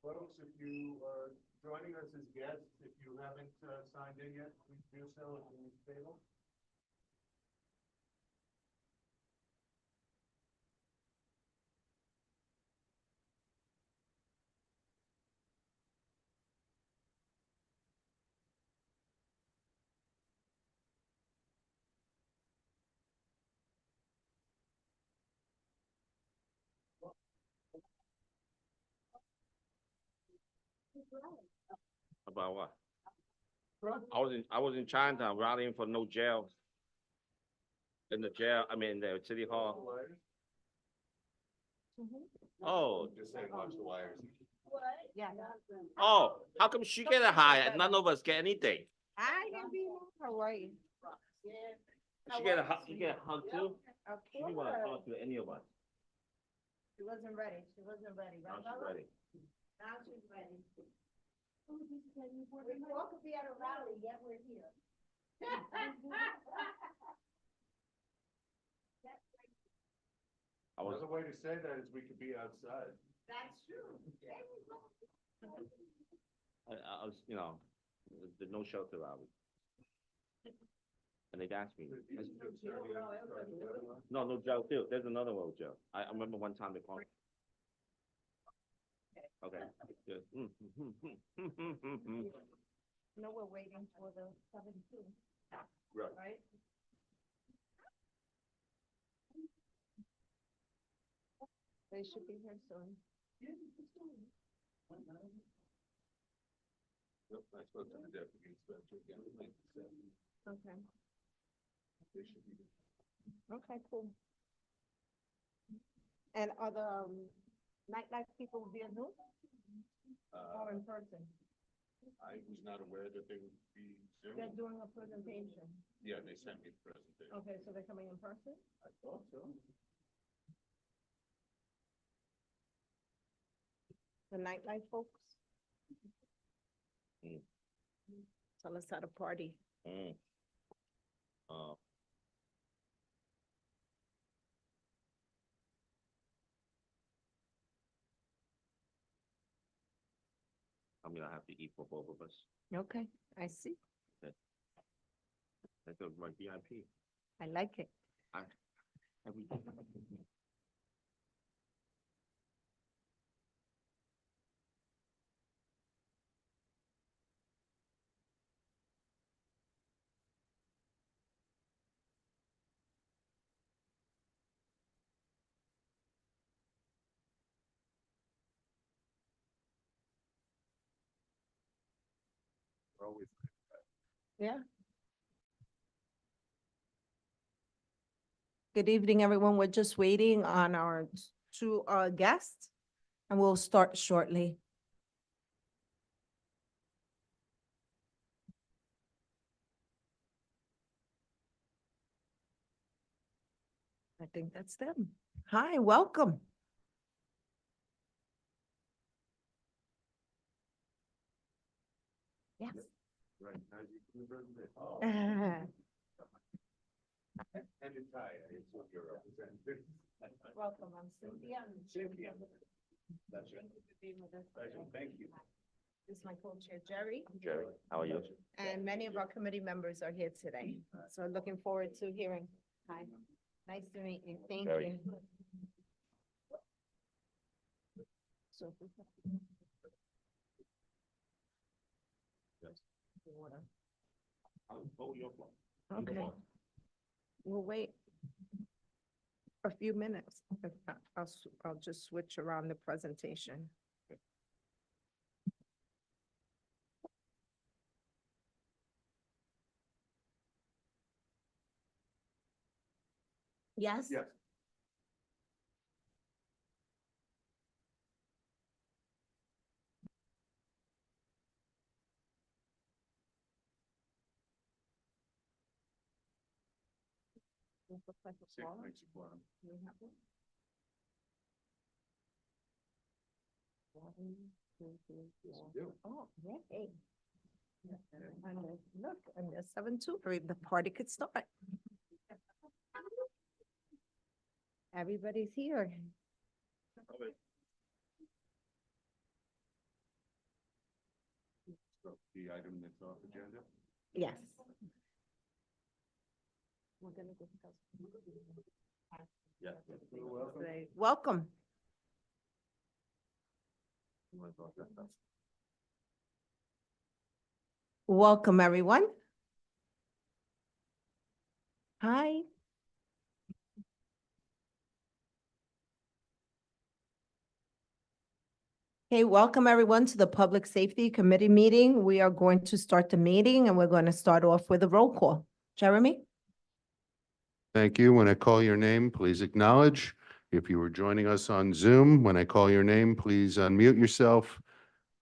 Folks, if you are joining us as guests, if you haven't signed in yet, please do so at the table. About what? I was in Chinatown rallying for no jail. In the jail, I mean, the city hall. Oh, Just saying, watch the wires. Yeah. oh, how come she get a high and none of us get anything? I can be in Hawaii. She get a hug, you get a hug too? Of She didn't wanna course. talk to any of us. She wasn't ready. She wasn't ready. Now Right, she's Bella? ready. Now she's ready. We all could be at a rally, yet we're here. Another way to say that is we could be outside. That's true. I was, the no shelter rally. And they'd asked me, no jail too. There's another one jail. I remember one time they called me. Okay. Good. No, we're waiting for the 17th, Right. right? They should be here soon. Nope, I spoke to the deputy inspector again. Okay, They should be. okay, cool. And are the nightlife people via Zoom or in person? I was not aware that they would be Zoom. They're doing a presentation. Yeah, they sent me the presentation. Okay, so they're coming in person? I thought so. The nightlife folks? Mm. Tell us how to party. Mm. Uh, I'm gonna have to eat for both of us. Okay, I see. That's my VIP. I like it. Every Always. Yeah. Good evening, everyone. We're just waiting on our two guests, and we'll start shortly. I think that's them. Hi, welcome. Yes. Right. How's your president? Oh. And it's high, it's what you're representing. Welcome, I'm Cynthia. Cynthia. That's Thank you for being with us. Pleasure. Thank you. This is my co-chair, Jerry, Jerry, how are you? and many of our committee members are here today. So looking forward to hearing. Hi, nice to meet you. Thank Jerry. you. So. Water. Oh, your fault. Okay. We'll wait a few minutes. I'll just switch around the presentation. Yes? Yes. Looks like a Six quorum. makes a quorum. Do we have one? 1, 2, 3, Yes, 4. we do. Oh, yay. And look, and there's 7 too. The party could start. Everybody's here. The item that's off agenda? Yes. We're gonna discuss. Yeah. Right. Welcome. Welcome, everyone. Hi. Okay, welcome everyone to the Public Safety Committee meeting. We are going to start the meeting and we're going to start off with a roll call. Jeremy? Thank you. When I call your name, please acknowledge. If you were joining us on Zoom, when I call your name, please unmute yourself,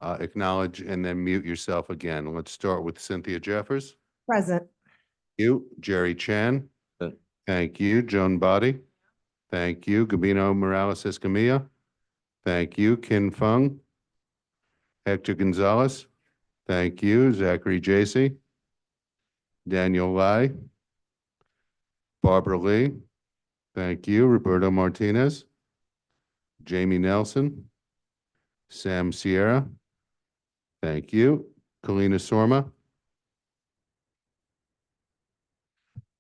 acknowledge, and then mute yourself again. Let's start with Cynthia Jeffers. Present. You, Jerry Chan. Good. Thank you, Joan Body. Thank you, Gabino Morales Escamilla. Thank you, Kin Fung. Hector Gonzalez. Thank you, Zachary Jacy. Daniel Lai. Barbara Lee. Thank you, Roberto Martinez. Jamie Nelson. Sam Sierra. Thank you, Kalina Sorma.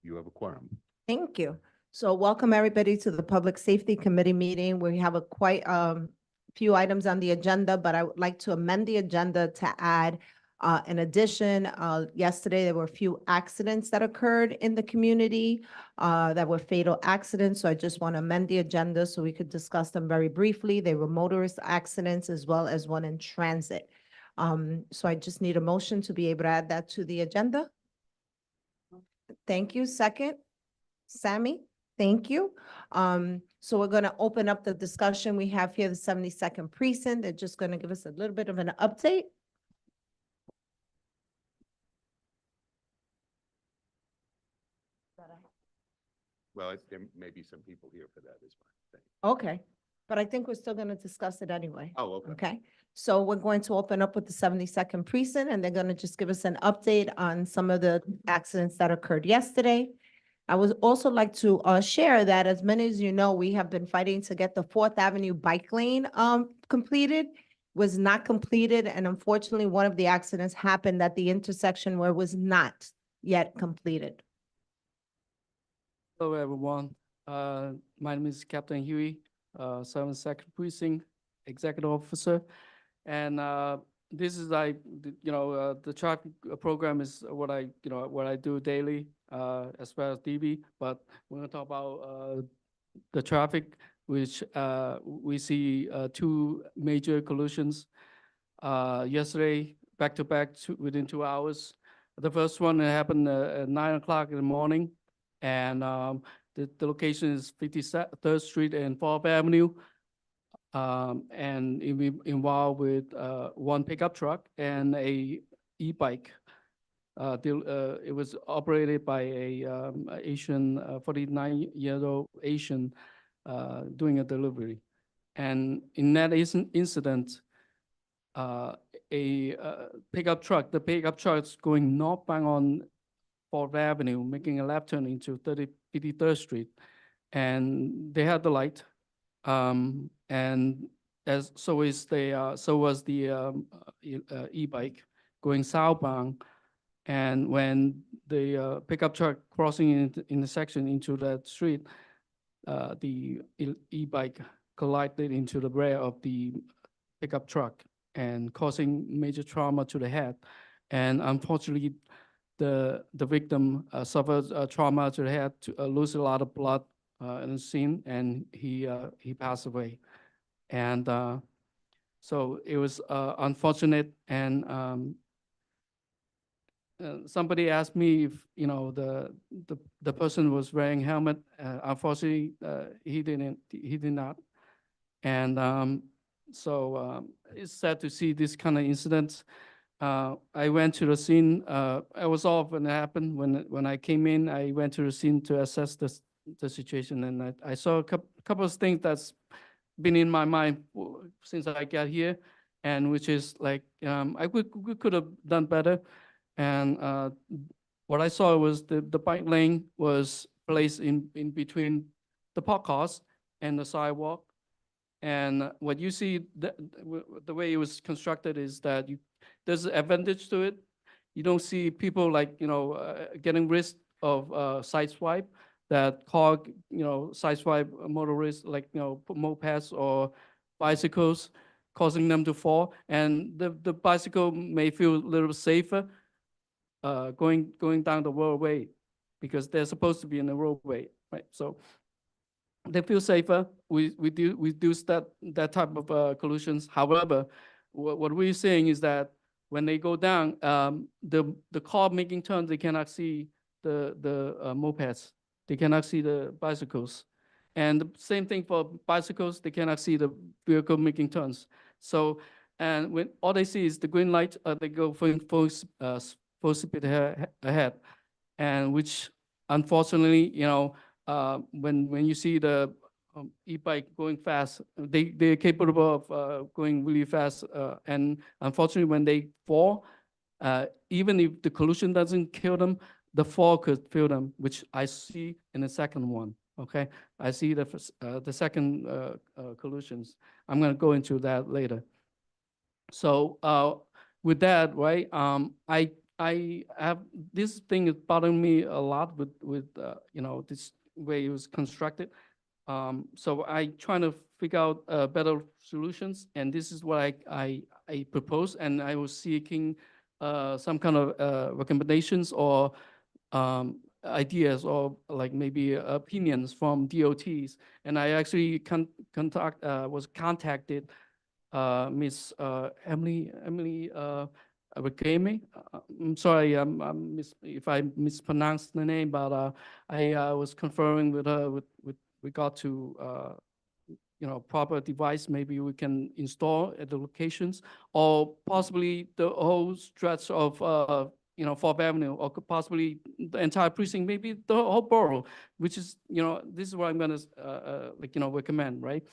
You have a quorum. Thank you. So welcome everybody to the Public Safety Committee meeting. We have a quite few items on the agenda, but I would like to amend the agenda to add in addition, yesterday there were a few accidents that occurred in the community that were fatal accidents. So I just want to amend the agenda so we could discuss them very briefly. They were motorist accidents as well as one in transit. So I just need a motion to be able to add that to the agenda. Thank you. Second, Sammy, thank you. So we're going to open up the discussion. We have here the 72nd precinct. They're just going to give us a little bit of an update. Well, there may be some people here for that as well. Okay, but I think we're still going to discuss it anyway. Oh, okay. Okay, so we're going to open up with the 72nd precinct and they're going to just give us an update on some of the accidents that occurred yesterday. I would also like to share that as many as you know, we have been fighting to get the 4th Avenue bike lane completed, was not completed. And unfortunately, one of the accidents happened at the intersection where it was not yet completed. Hello, everyone. My name is Captain Huey, 72nd Precinct Executive Officer. And this is the traffic program is what I do daily as well as DB. But we're going to talk about the traffic, which we see 2 major collisions yesterday, back to back within 2 hours. The first one happened at 9 o'clock in the morning. And the location is 53rd Street and 4th Avenue. And it involved with one pickup truck and a e-bike. It was operated by a Asian, 49-year-old Asian doing a delivery. And in that incident, a pickup truck, the pickup truck is going northbound on 4th Avenue, making a left turn into 53rd Street. And they had the light. And so was the e-bike going southbound. And when the pickup truck crossing in the section into that street, the e-bike collided into the rear of the pickup truck and causing major trauma to the head. And unfortunately, the victim suffered trauma to the head, lose a lot of blood in the scene, and he passed away. And so it was unfortunate. And somebody asked me if the person was wearing helmet. Unfortunately, he did not. And so it's sad to see this kind of incidents. I went to the scene. I was off when it happened. When I came in, I went to the scene to assess the situation, and I saw a couple of things that's been in my mind since I got here, and which is like we could have done better. And what I saw was the bike lane was placed in between the parked cars and the sidewalk. And what you see, the way it was constructed is that there's an advantage to it. You don't see people like, getting risk of sideswipe, that car, sideswipe motorists like, mopeds or bicycles, causing them to fall. And the bicycle may feel a little safer going down the roadway because they're supposed to be in the roadway, right? So they feel safer. We reduce that type of collisions. However, what we're saying is that when they go down, the car making turns, they cannot see the mopeds. They cannot see the bicycles. And the same thing for bicycles, they cannot see the vehicle making turns. So, and when all they see is the green light, they go full speed ahead. And which unfortunately, when you see the e-bike going fast, they're capable of going really fast. And unfortunately, when they fall, even if the collision doesn't kill them, the fall could kill them, which I see in the second one. Okay, I see the second collisions. I'm going to go into that later. So with that, right? I have this thing is bothering me a lot with this way it was constructed. So I trying to figure out better solutions, and this is what I propose, and I was seeking some kind of recommendations or ideas or like maybe opinions from DOTs, and I actually was contacted Miss Emily Rakemi. I'm sorry, if I mispronounced the name, but I was conferring with her with regard to proper device maybe we can install at the locations, or possibly the whole stretch of 4th Avenue, or possibly the entire precinct, maybe the whole borough, which is this is what I'm gonna recommend, right?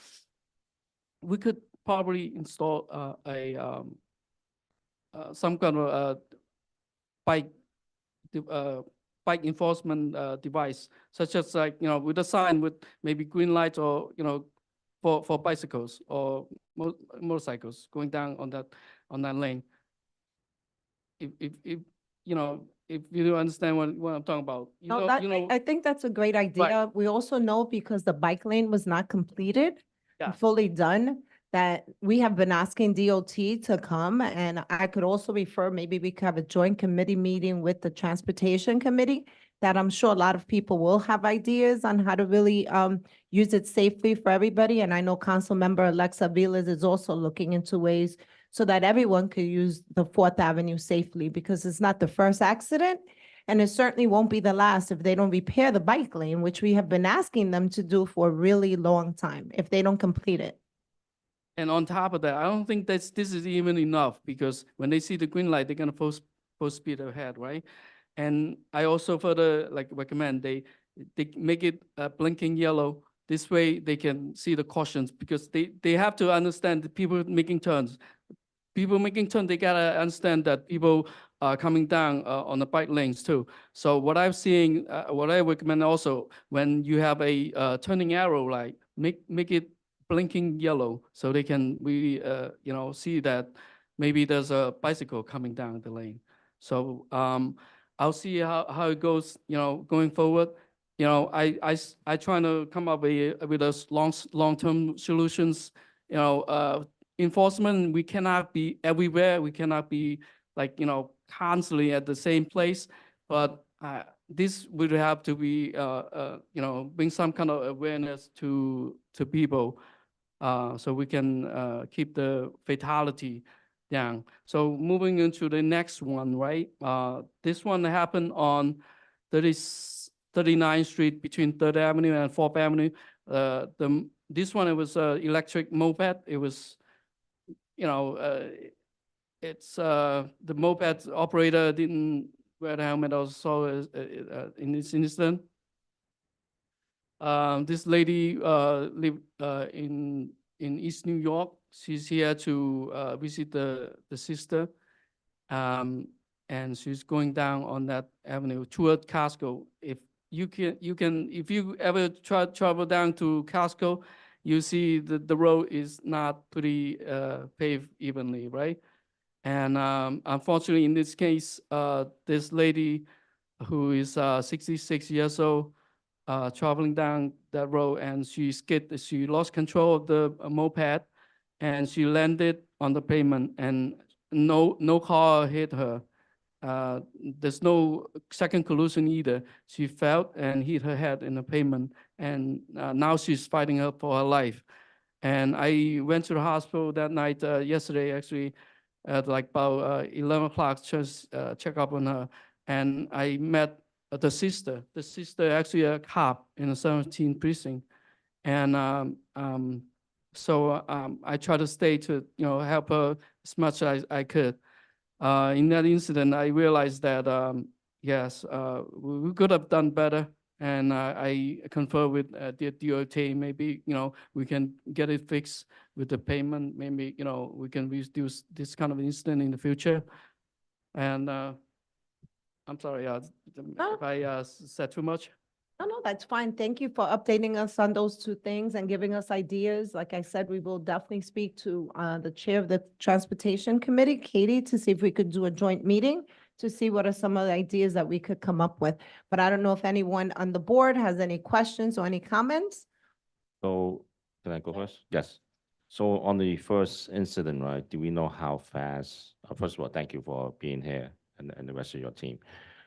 We could probably install some kind of bike enforcement device, such as with a sign with maybe green lights, or for bicycles or motorcycles going down on that lane. If you understand what I'm talking about, I think that's a great idea. We also know, because the bike lane was not completed, fully done, that we have been asking DOT to come, and I could also refer, maybe we could have a joint committee meeting with the Transportation Committee, that I'm sure a lot of people will have ideas on how to really use it safely for everybody. And I know Councilmember Alexa Vilas is also looking into ways so that everyone could use the 4th Avenue safely, because it's not the first accident, and it certainly won't be the last if they don't repair the bike lane, which we have been asking them to do for a really long time, if they don't complete it. And on top of that, I don't think this is even enough, because when they see the green light, they're gonna full speed ahead, right? And I also further recommend they make it blinking yellow. This way they can see the cautions, because they have to understand the people making turns. People making turns, they gotta understand that people are coming down on the bike lanes too. So what I'm seeing, what I recommend also, when you have a turning arrow light, make it blinking yellow, so they can really see that maybe there's a bicycle coming down the lane. So I'll see how it goes, going forward. I trying to come up with a long-term solutions. Enforcement, we cannot be everywhere. We cannot be constantly at the same place, but this would have to be bring some kind of awareness to people, so we can keep the fatality down. So moving into the next one, right? This one happened on 39th Street between 3rd Avenue and 4th Avenue. This one, it was an electric moped. It was, it's the moped operator didn't wear the helmet also in this incident. This lady lived in East New York. She's here to visit the sister, and she's going down on that avenue toward Costco. If you ever travel down to Costco, you see the road is not pretty paved evenly, right? And unfortunately, in this case, this lady who is 66 years old, traveling down that road, and she lost control of the moped, and she landed on the pavement, and no car hit her. There's no second collision either. She fell and hit her head in the pavement, and now she's fighting for her life. And I went to the hospital that night, yesterday actually, at like about 11 o'clock, just check up on her. And I met the sister. The sister actually a cop in the 17th precinct. And I try to stay to help her as much as I could. In that incident, I realized that yes, we could have done better. And I confer with the DOT, maybe, we can get it fixed with the payment. Maybe, we can reduce this kind of incident in the future. And I'm sorry if I said too much. No, that's fine. Thank you for updating us on those two things and giving us ideas. Like I said, we will definitely speak to the chair of the Transportation Committee, Katie, to see if we could do a joint meeting to see what are some of the ideas that we could come up with. But I don't know if anyone on the board has any questions or any comments? So can I go first? Yes. So on the first incident, right, do we know how fast, first of all, thank you for being here and the rest of your team.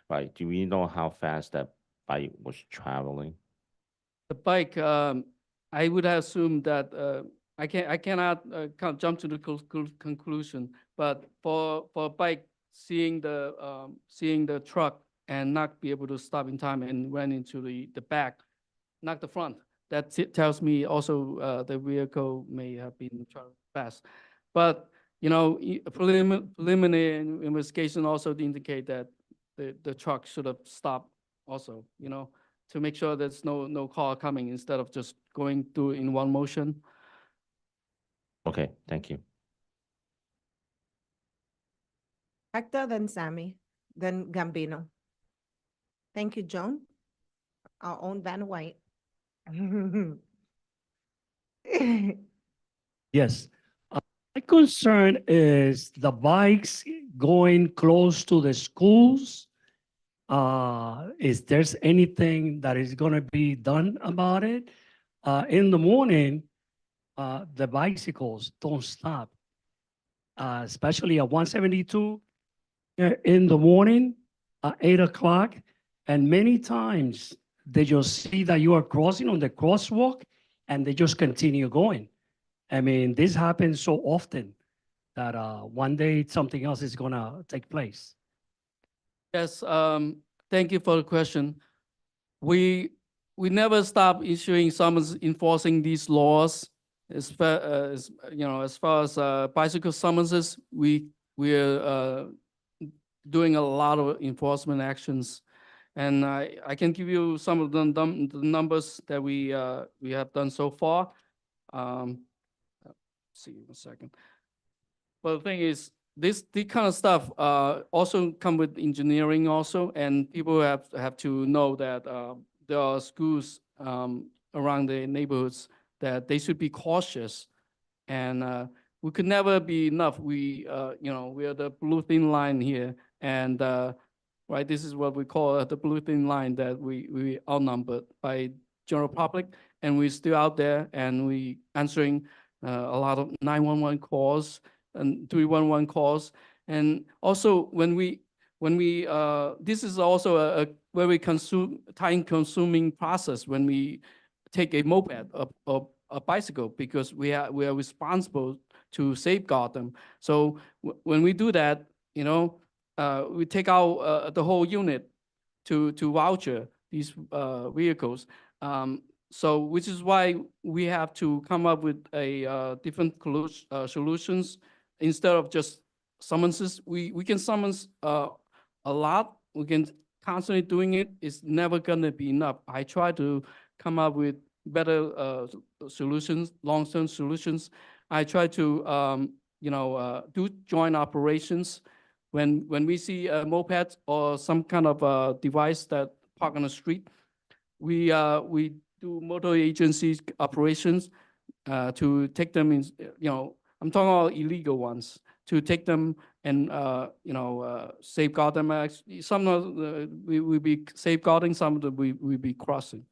Right, do we know how fast that bike was traveling? The bike, I would assume that I cannot jump to the conclusion, but for a bike seeing the truck and not be able to stop in time and run into the back, not the front, that tells me also the vehicle may have been traveling fast. But preliminary investigation also indicate that the truck should have stopped also, to make sure there's no car coming instead of just going through in one motion. Okay, thank you. Hector, then Sammy, then Gambino. Thank you, Joan. Our own Vanna White. Yes. My concern is the bikes going close to the schools. Is there's anything that is going to be done about it? In the morning, the bicycles don't stop, especially at 172 in the morning at 8 o'clock. And many times they just see that you are crossing on the crosswalk and they just continue going. I mean, this happens so often that one day something else is going to take place. Yes, thank you for the question. We never stop issuing summons enforcing these laws. As far as bicycle summonses, we are doing a lot of enforcement actions, and I can give you some of the numbers that we have done so far. Let's see 1 second. But the thing is, this kind of stuff also come with engineering also, and people have to know that there are schools around the neighborhoods that they should be cautious, and we could never be enough. We we are the blue thin line here, and right, this is what we call the blue thin line, that we outnumbered by general public, and we're still out there, and we answering a lot of 911 calls and 311 calls. And also when we this is also a very time consuming process when we take a moped or a bicycle, because we are responsible to safeguard them. So when we do that, we take out the whole unit to voucher these vehicles. So which is why we have to come up with a different solutions. Instead of just summonses, we can summons a lot. We can constantly doing it. It's never gonna be enough. I try to come up with better solutions, long-term solutions. I try to do joint operations. When we see a moped or some kind of device that park on the street, we do motor agencies operations to take them in, I'm talking about illegal ones, to take them and, safeguard them. Some of we will be safeguarding, some of them we will be crossing.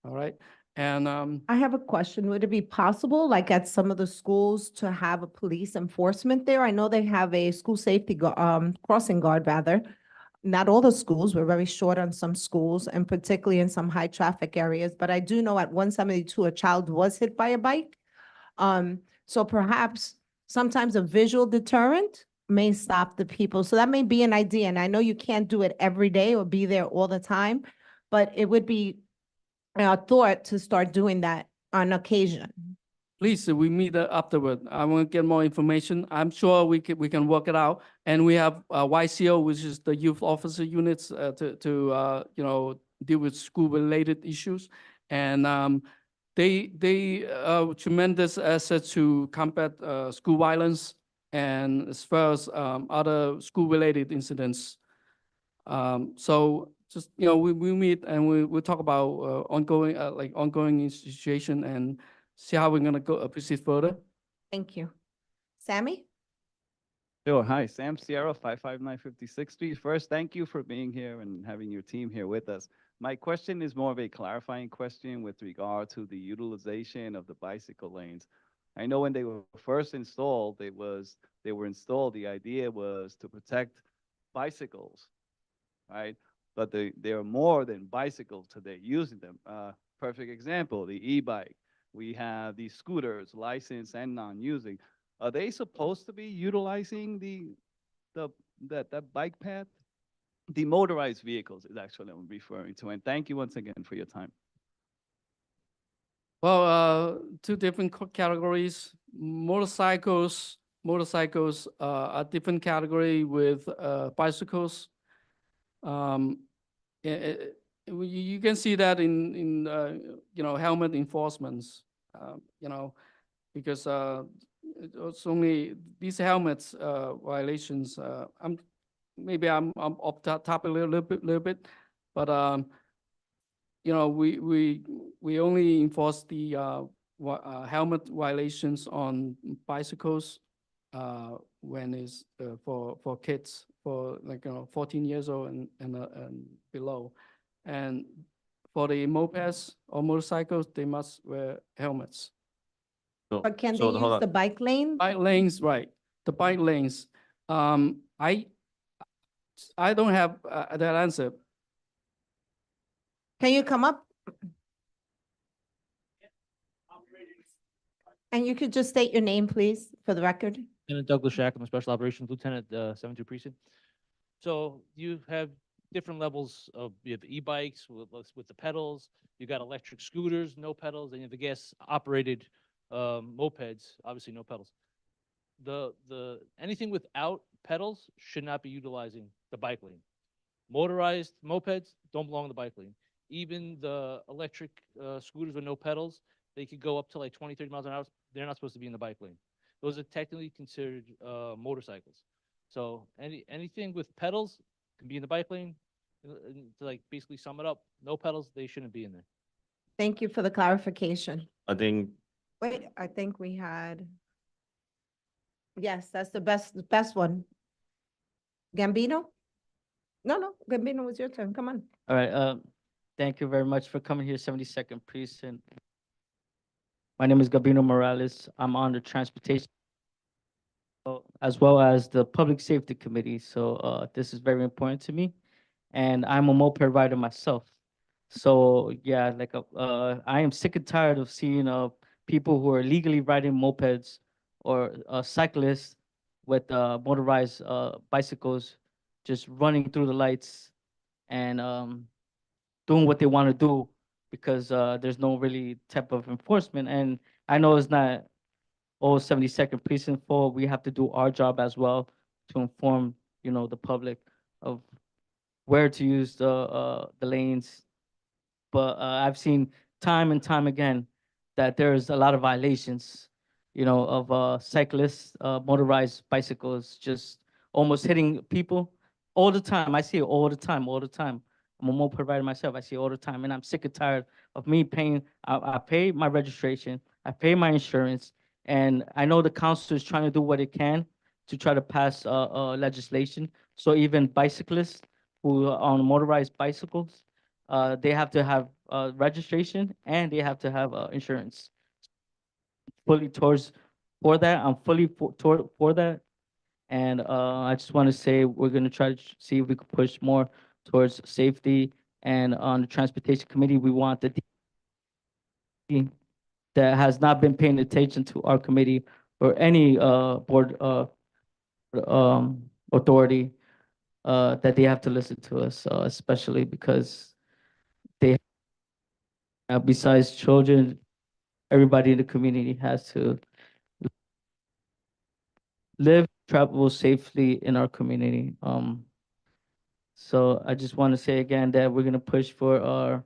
All right, and, I have a question. Would it be possible, like at some of the schools, to have a police enforcement there? I know they have a school safety crossing guard rather. Not all the schools, we're very short on some schools and particularly in some high traffic areas, but I do know at 172, a child was hit by a bike. So perhaps sometimes a visual deterrent may stop the people. So that may be an idea. And I know you can't do it every day or be there all the time, but it would be a thought to start doing that on occasion. please, we meet afterward. I want to get more information. I'm sure we can work it out. And we have YCO, which is the youth officer units to deal with school-related issues. And they are tremendous assets to combat school violence and as far as other school-related incidents. So just, we meet and we'll talk about ongoing situation and see how we're gonna go proceed further. Thank you. Sammy? Sure. Hi, Sam Sierra, 559 56th Street. First, thank you for being here and having your team here with us. My question is more of a clarifying question with regard to the utilization of the bicycle lanes. I know when they were first installed, the idea was to protect bicycles, right? But they are more than bicycles today, using them. Perfect example, the e-bike. We have these scooters, licensed and non-using. Are they supposed to be utilizing that bike path? The motorized vehicles is actually what I'm referring to. And thank you once again for your time. Well, two different categories. Motorcycles are different category with bicycles. You can see that in helmet enforcements. Because it's only these helmets violations. I'm off the top a little bit, but we only enforce the helmet violations on bicycles when it's for kids, for 14 years old and below, and for the mopeds or motorcycles, they must wear helmets. But can they So, hold use on. the bike lane? Bike lanes, right, the bike lanes. I don't have that answer. Can you come up? And you could just state your name, please, for the record. Lieutenant Douglas Shack, I'm a Special Operations Lieutenant, 72 Precinct. So you have different levels of, you have e-bikes with the pedals, you got electric scooters, no pedals, and you have the gas-operated mopeds, obviously no pedals. Anything without pedals should not be utilizing the bike lane. Motorized mopeds don't belong in the bike lane. Even the electric scooters with no pedals, they could go up to like 20, 30 miles an hour. They're not supposed to be in the bike lane. Those are technically considered motorcycles. So anything with pedals can be in the bike lane. To like basically sum it up, no pedals, they shouldn't be in there. Thank you for the clarification. I think Wait, I think we had. Yes, that's the best one. Gambino? No, Gambino, was your turn. Come on. All right, thank you very much for coming here, 72nd Precinct. My name is Gabino Morales. I'm on the Transportation as well as the Public Safety Committee. So this is very important to me. And I'm a moped rider myself. So yeah, I am sick and tired of seeing people who are legally riding mopeds or cyclists with motorized bicycles just running through the lights and doing what they want to do because there's no really type of enforcement. And I know it's not all 72nd Precinct fault. We have to do our job as well to inform, the public of where to use the lanes. But I've seen time and time again that there's a lot of violations, of cyclists, motorized bicycles, just almost hitting people all the time. I see it all the time. I'm a moped rider myself. I see it all the time, and I'm sick and tired of me paying. I pay my registration, I pay my insurance, and I know the council is trying to do what it can to try to pass legislation. So even bicyclists who are on motorized bicycles, they have to have registration and they have to have insurance. Fully towards for that. I'm fully for that. And I just want to say we're going to try to see if we could push more towards safety. And on the transportation committee, we want the DOT that has not been paying attention to our committee or any board authority that they have to listen to us, especially because they besides children, everybody in the community has to live, travel safely in our community. So I just want to say again that we're gonna push for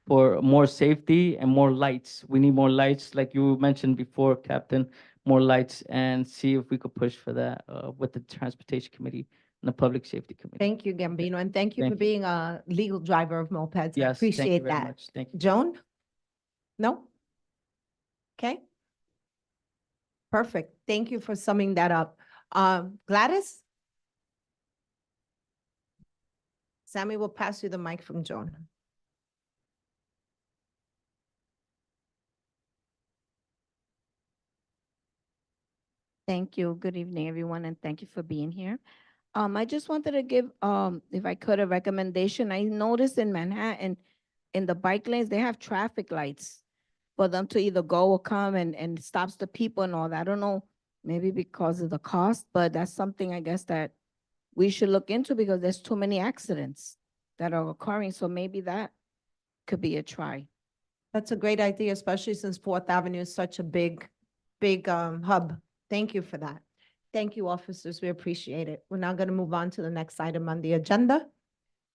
more safety and more lights. We need more lights, like you mentioned before, Captain, more lights, and see if we could push for that with the Transportation Committee and the Public Safety Committee. Thank you, Gambino, and thank you Thank for you. being a legal driver of mopeds. I Yes, thank you appreciate very that. much. Thank you. Joan? No? Okay. Perfect. Thank you for summing that up. Gladys? Sammy will pass you the mic from Joan. Thank you. Good evening, everyone, and thank you for being here. I just wanted to give, if I could, a recommendation. I noticed in Manhattan, in the bike lanes, they have traffic lights for them to either go or come and stops the people and all that. I don't know, maybe because of the cost, but that's something I guess that we should look into because there's too many accidents that are occurring. So maybe that could be a try. That's a great idea, especially since Fourth Avenue is such a big hub. Thank you for that. Thank you, officers. We appreciate it. We're now going to move on to the next item on the agenda.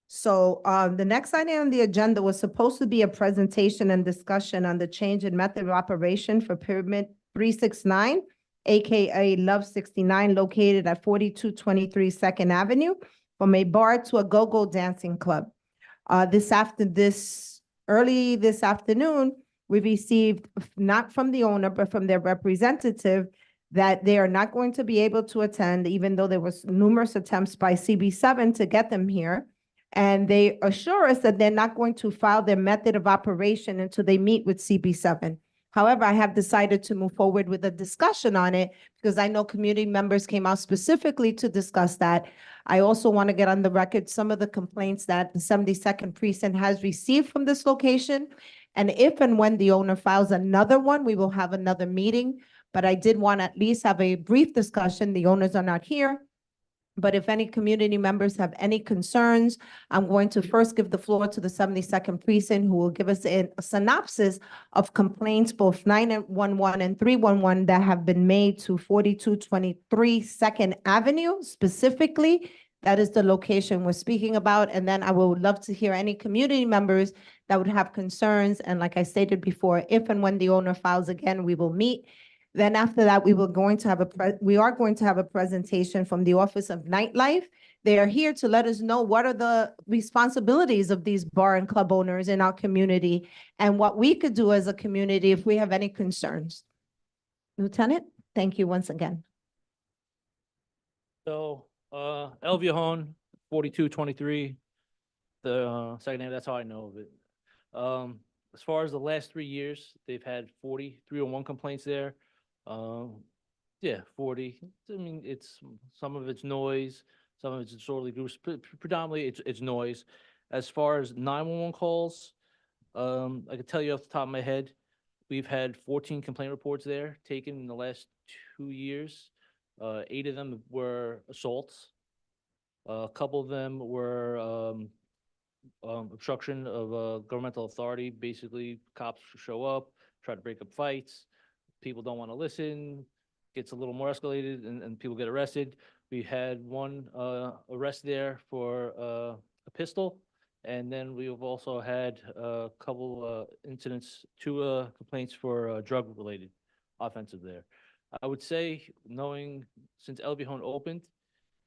So the next item on the agenda was supposed to be a presentation and discussion on the change in method of operation for Pyramid 369, AKA Love 69, located at 4223 Second Avenue, from a bar to a go-go dancing club. Early this afternoon, we received, not from the owner, but from their representative, that they are not going to be able to attend, even though there was numerous attempts by CB7 to get them here. And they assure us that they're not going to file their method of operation until they meet with CB7. However, I have decided to move forward with a discussion on it because I know community members came out specifically to discuss that. I also want to get on the record some of the complaints that the 72nd Precinct has received from this location. And if and when the owner files another one, we will have another meeting. But I did want to at least have a brief discussion. The owners are not here. But if any community members have any concerns, I'm going to first give the floor to the 72nd Precinct, who will give us a synopsis of complaints, both 911 and 311, that have been made to 4223 Second Avenue specifically. That is the location we're speaking about. And then I would love to hear any community members that would have concerns. And like I stated before, if and when the owner files again, we will meet. Then after that, we are going to have a presentation from the Office of Nightlife. They are here to let us know what are the responsibilities of these bar and club owners in our community and what we could do as a community if we have any concerns. Lieutenant, thank you once again. So, El Viejon, 4223, the second name, that's how I know of it. As far as the last 3 years, they've had 301 complaints there. Yeah, 40. I mean, some of it's noise, some of it's disorderly groups, predominantly it's noise. As far as 911 calls, I can tell you off the top of my head, we've had 14 complaint reports there taken in the last 2 years. 8 of them were assaults. A couple of them were obstruction of governmental authority. Basically, cops show up, try to break up fights. People don't want to listen, gets a little more escalated, and people get arrested. We had one arrest there for a pistol, and then we've also had a couple incidents, 2 complaints for drug-related offensive there. I would say, knowing since El Viejon opened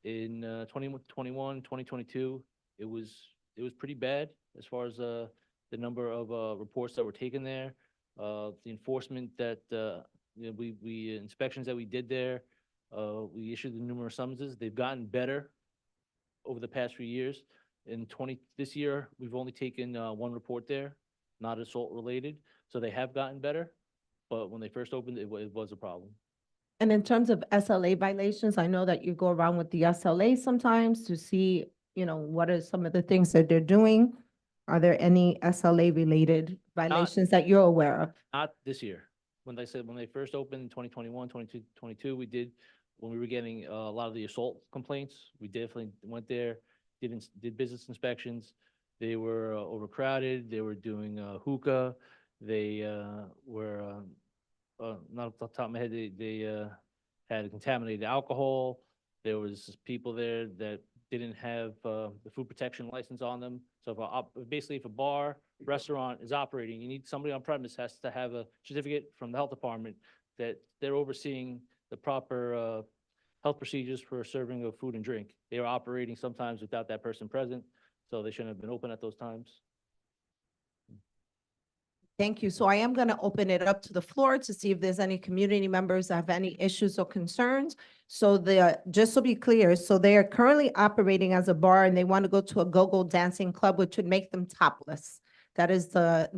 in 2021, 2022, it was pretty bad as far as the number of reports that were taken there. The enforcement that we inspections that we did there, We issued them numerous summonses. They've gotten better over the past few years. This year, we've only taken one report there, not assault related. So they have gotten better, but when they first opened, it was a problem. And in terms of SLA violations, I know that you go around with the SLA sometimes to see, what are some of the things that they're doing? Are there any SLA related violations that you're aware of? Not this year. When they first opened in 2021, 22, we did, when we were getting a lot of the assault complaints, we definitely went there, did business inspections. They were overcrowded, they were doing hookah, they were, not off the top of my head, they had contaminated alcohol. There was people there that didn't have the food protection license on them. So basically if a bar, restaurant is operating, you need somebody on premise has to have a certificate from the health department that they're overseeing the proper health procedures for serving of food and drink. They were operating sometimes without that person present, so they shouldn't have been open at those times. Thank you. So I am going to open it up to the floor to see if there's any community members that have any issues or concerns. So just to be clear, so they are currently operating as a bar and they want to go to a go-go dancing club, which would make them topless. That is the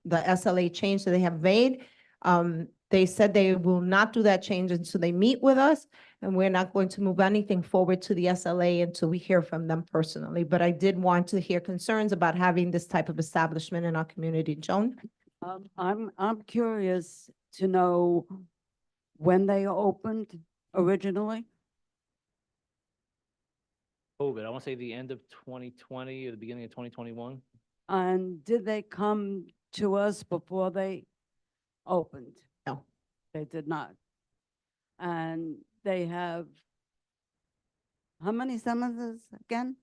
SLA change that they have made. They said they will not do that change until they meet with us, and we're not going to move anything forward to the SLA until we hear from them personally. But I did want to hear concerns about having this type of establishment in our community. Joan? I'm curious to know when they opened originally. COVID, I want to say the end of 2020 or the beginning of 2021. And did they come to us before they opened? No. They did not. And they have, how many summonses again?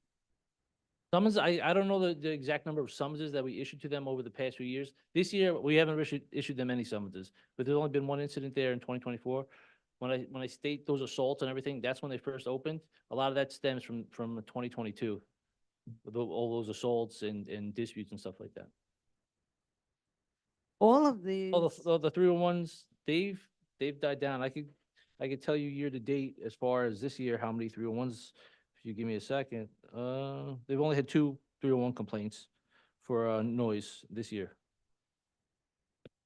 Summons, I don't know the exact number of summonses that we issued to them over the past few years. This year, we haven't issued them any summonses, but there's only been one incident there in 2024. When I state those assaults and everything, that's when they first opened. A lot of that stems from 2022, with all those assaults and disputes and stuff like that. All of these, All the 301s, they've died down. I could tell you year to date as far as this year how many 301s. If you give me a second, they've only had 2 301 complaints for noise this year.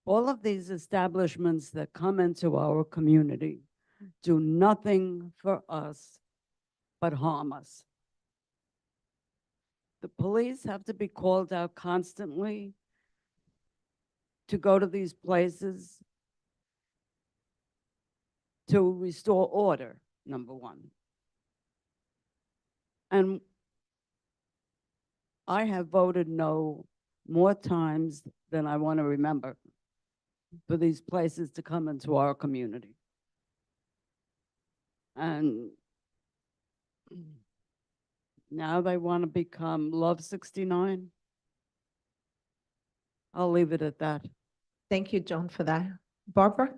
all of these establishments that come into our community do nothing for us but harm us. The police have to be called out constantly to go to these places to restore order, number one. And I have voted no more times than I want to remember for these places to come into our community. And now they want to become Love 69. I'll leave it at that. Thank you, Joan, for that. Barbara?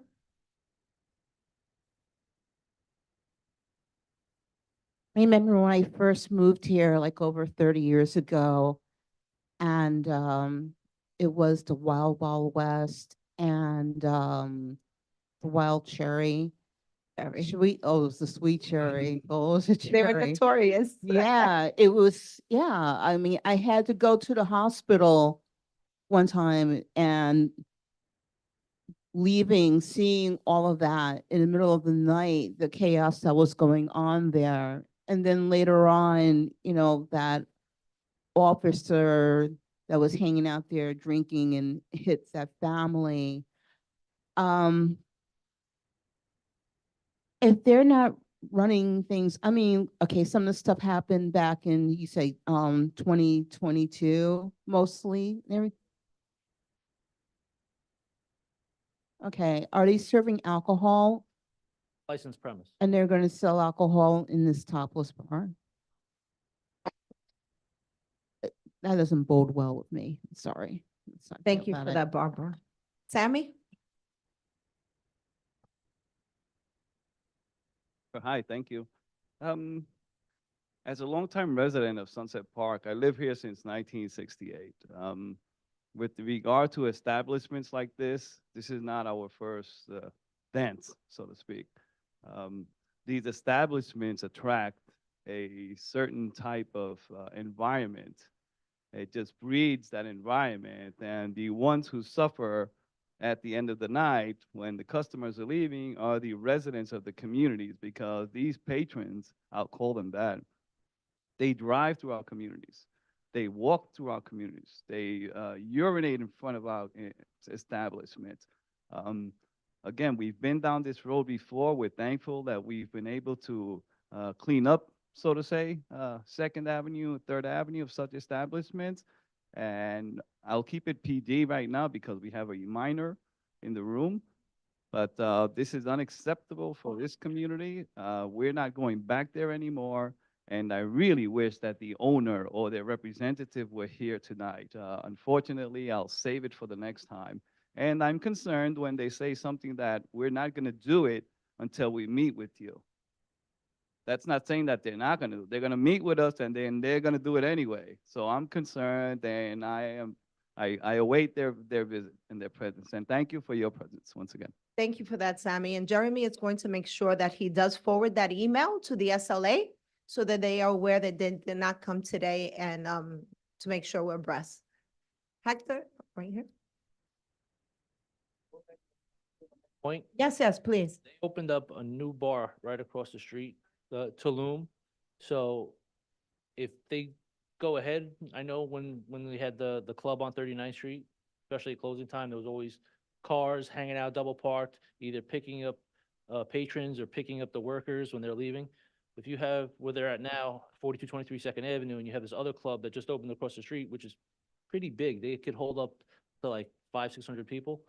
I remember when I first moved here, like over 30 years ago, and it was the Wild Wild West and the Wild Cherry. Sweet, oh, it was the Sweet Cherry. Oh, it was a They were cherry. notorious. Yeah, it was, yeah. I mean, I had to go to the hospital one time and leaving, seeing all of that in the middle of the night, the chaos that was going on there. And then later on, that officer that was hanging out there drinking and hits that family. If they're not running things, I mean, okay, some of the stuff happened back in, you say, 2022, mostly. Okay, are they serving alcohol? Licensed premise. And they're going to sell alcohol in this topless bar? That doesn't bode well with me. Sorry. Thank you for that, Barbara. Sammy? Hi, thank you. As a longtime resident of Sunset Park, I live here since 1968. With regard to establishments like this is not our first dance, so to speak. these establishments attract a certain type of environment. It just breeds that environment, and the ones who suffer at the end of the night when the customers are leaving are the residents of the communities, because these patrons, I'll call them that, they drive through our communities. They walk through our communities. They urinate in front of our establishments. Again, we've been down this road before. We're thankful that we've been able to clean up, so to say, Second Avenue, Third Avenue of such establishments. And I'll keep it PD right now because we have a minor in the room. But this is unacceptable for this community. We're not going back there anymore. And I really wish that the owner or their representative were here tonight. Unfortunately, I'll save it for the next time. And I'm concerned when they say something that we're not going to do it until we meet with you. That's not saying that they're not going to. They're going to meet with us, and then they're going to do it anyway. So I'm concerned, and I await their visit and their presence. And thank you for your presence once again. Thank you for that, Sammy. And Jeremy is going to make sure that he does forward that email to the SLA so that they are aware that they did not come today, and to make sure we're abreast. Hector, right here. Point, Yes, yes, please. they opened up a new bar right across the street, Tulum. So if they go ahead, I know when we had the club on 39th Street, especially at closing time, there was always cars hanging out double parked, either picking up patrons or picking up the workers when they're leaving. If you have where they're at now, 4223 Second Avenue, and you have this other club that just opened across the street, which is pretty big, they could hold up to like 500-600 people.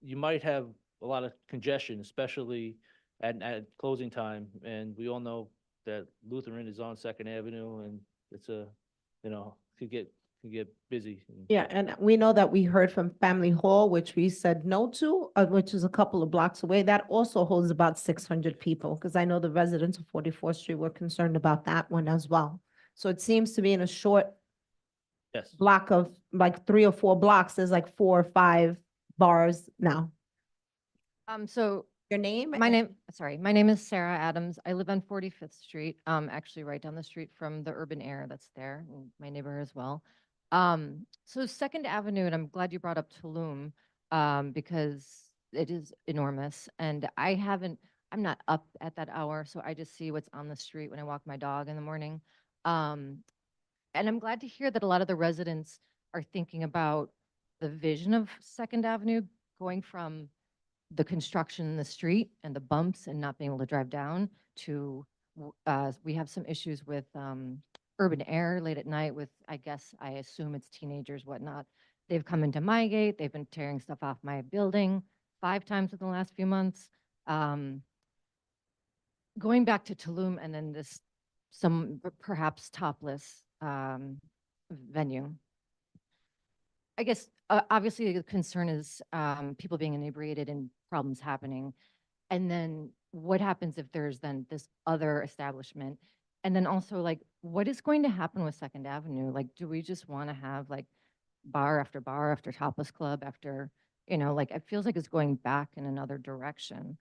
You might have a lot of congestion, especially at closing time. And we all know that Lutheran is on Second Avenue, and it's could get busy. Yeah, and we know that we heard from Family Hall, which we said no to, which is a couple of blocks away. That also holds about 600 people, because I know the residents of 44th Street were concerned about that one as well. So it seems to be in a short Yes. block of like 3 or 4 blocks, there's like 4 or 5 bars now. So Your name? my name is Sarah Adams. I live on 45th Street, actually right down the street from the Urban Air that's there, and my neighbor as well. So Second Avenue, and I'm glad you brought up Tulum, because it is enormous, and I'm not up at that hour, so I just see what's on the street when I walk my dog in the morning. And I'm glad to hear that a lot of the residents are thinking about the vision of Second Avenue going from the construction in the street and the bumps and not being able to drive down to, we have some issues with urban air late at night with, I assume it's teenagers, whatnot. They've come into my gate, they've been tearing stuff off my building 5 times in the last few months. Going back to Tulum and then some perhaps topless venue. I guess obviously the concern is people being inebriated and problems happening. And then what happens if there's then this other establishment? And then also like, what is going to happen with Second Avenue? Like, do we just want to have like bar after topless club after, like it feels like it's going back in another direction.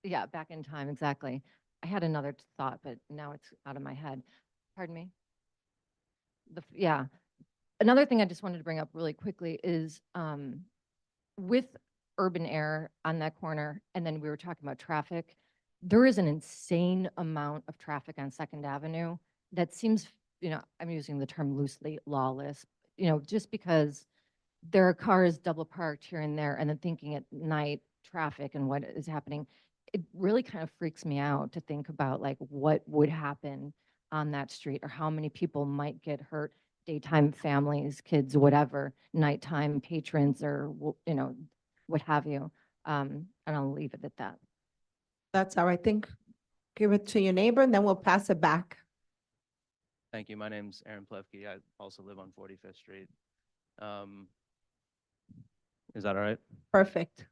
Yeah, back in time, exactly. I had another thought, but now it's out of my head. Pardon me? Yeah. Another thing I just wanted to bring up really quickly is with urban air on that corner, and then we were talking about traffic, there is an insane amount of traffic on Second Avenue that seems, I'm using the term loosely, lawless, just because there are cars double parked here and there, and then thinking at night traffic and what is happening. It really kind of freaks me out to think about like what would happen on that street or how many people might get hurt, daytime families, kids, whatever, nighttime patrons or, what have you. And I'll leave it at that. That's all right. Give it to your neighbor and then we'll pass it back. Thank you. My name's Aaron Plevke. I also live on 45th Street. Is that all right? Perfect.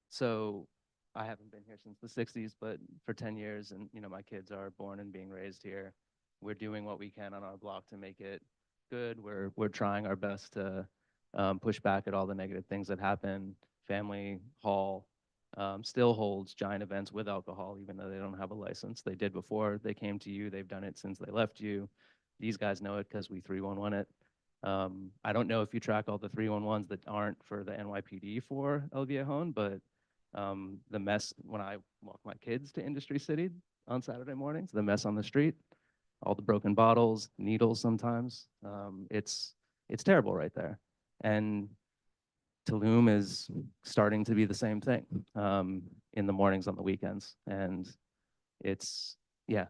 So I haven't been here since the 60s, but for 10 years, and my kids are born and being raised here. We're doing what we can on our block to make it good. We're trying our best to push back at all the negative things that happen. family hall still holds giant events with alcohol, even though they don't have a license. They did before they came to you. They've done it since they left you. These guys know it because we 311 it. I don't know if you track all the 311s that aren't for the NYPD for El Viejon, but the mess when I walk my kids to Industry City on Saturday mornings, the mess on the street, all the broken bottles, needles sometimes, it's terrible right there. And Tulum is starting to be the same thing in the mornings on the weekends. And it's, yeah,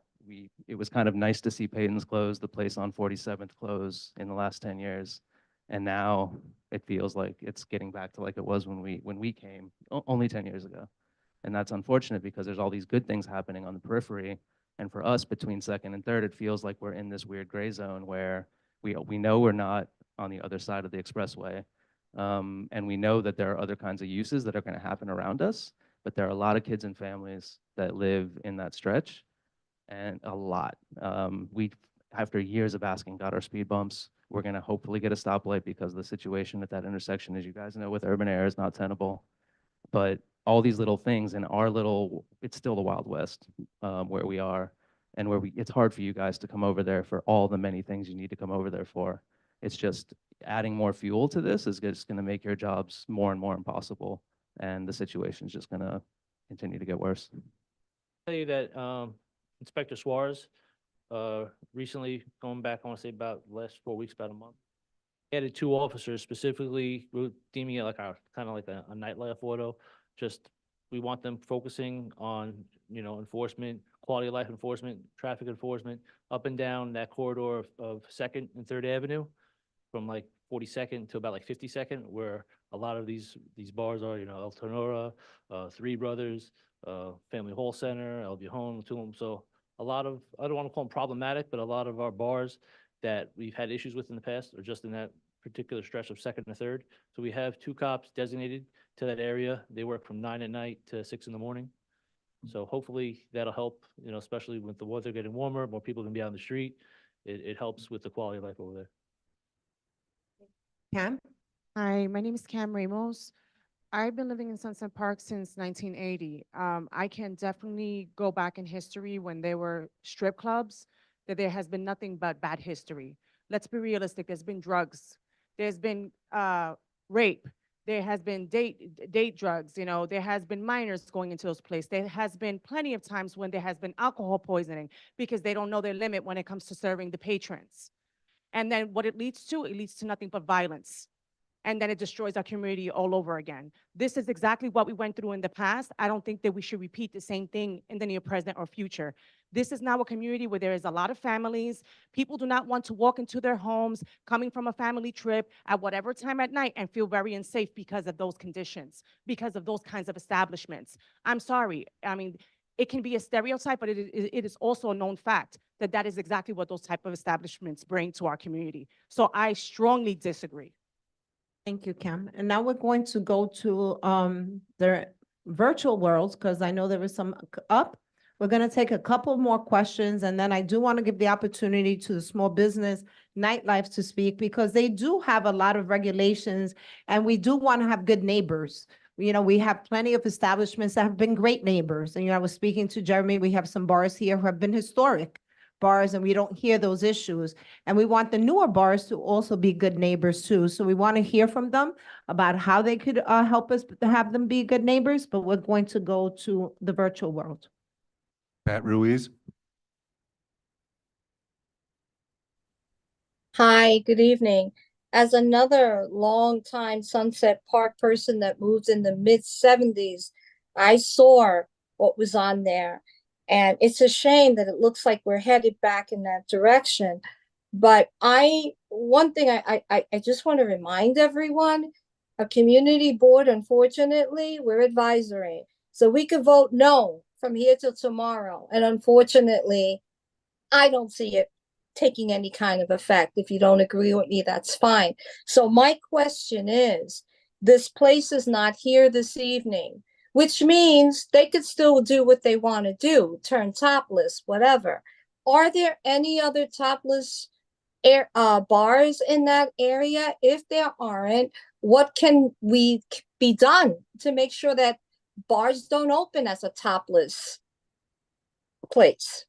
it was kind of nice to see Peyton's close, the place on 47th close in the last 10 years. And now it feels like it's getting back to like it was when we came only 10 years ago. And that's unfortunate because there's all these good things happening on the periphery. And for us, between second and third, it feels like we're in this weird gray zone where we know we're not on the other side of the expressway. And we know that there are other kinds of uses that are going to happen around us, but there are a lot of kids and families that live in that stretch, and a lot. We, after years of asking, got our speed bumps. We're going to hopefully get a stoplight because the situation at that intersection, as you guys know, with urban air is not tenable. But all these little things in our little, it's still the Wild West where we are, and where it's hard for you guys to come over there for all the many things you need to come over there for. It's just adding more fuel to this is just going to make your jobs more and more impossible, and the situation is just going to continue to get worse. Tell you that Inspector Suarez recently, going back, I want to say about the last 4 weeks, about a month, added 2 officers specifically, deeming it like our kind of like a nightlife auto. Just we want them focusing on, you know, enforcement, quality of life enforcement, traffic enforcement up and down that corridor of 2nd and 3rd Avenue, from like 42nd to about like 52nd, where a lot of these bars are, you know, El Tenora, Three Brothers, Family Hall Center, El Viejon, Tulum. So a lot of, I don't want to call them problematic, but a lot of our bars that we've had issues with in the past are just in that particular stretch of 2nd and 3rd. So we have 2 cops designated to that area. They work from 9 at night to 6 in the morning. So hopefully that'll help, you know, especially with the weather getting warmer, more people can be on the street. It helps with the quality of life over there. Cam? Hi, my name is Cam Ramos. I've been living in Sunset Park since 1980. I can definitely go back in history when there were strip clubs, that there has been nothing but bad history. Let's be realistic. There's been drugs. There's been rape. There has been date drugs. You know, there has been minors going into those places. There has been plenty of times when there has been alcohol poisoning because they don't know their limit when it comes to serving the patrons. And then what it leads to nothing but violence. And then it destroys our community all over again. This is exactly what we went through in the past. I don't think that we should repeat the same thing in the near present or future. This is now a community where there is a lot of families. People do not want to walk into their homes coming from a family trip at whatever time at night and feel very unsafe because of those conditions, because of those kinds of establishments. I'm sorry. I mean, it can be a stereotype, but it is also a known fact that that is exactly what those type of establishments bring to our community. So I strongly disagree. Thank you, Cam. And now we're going to go to the virtual world, because I know there is some up. We're going to take a couple more questions, and then I do want to give the opportunity to the small business nightlife to speak, because they do have a lot of regulations, and we do want to have good neighbors. You know, we have plenty of establishments that have been great neighbors. And, you know, I was speaking to Jeremy, we have some bars here who have been historic bars, and we don't hear those issues. And we want the newer bars to also be good neighbors too. So we want to hear from them about how they could help us to have them be good neighbors, but we're going to go to the virtual world. Pat Ruiz. Hi, good evening. As another longtime Sunset Park person that moved in the mid-70s, I saw what was on there. And it's a shame that it looks like we're headed back in that direction. But one thing I just want to remind everyone, a community board, unfortunately, we're advisory. So we could vote no from here till tomorrow. And unfortunately, I don't see it taking any kind of effect. If you don't agree with me, that's fine. So my question is, this place is not here this evening, which means they could still do what they want to do, turn topless, whatever. Are there any other topless bars in that area? If there aren't, what can we be done to make sure that bars don't open as a topless place?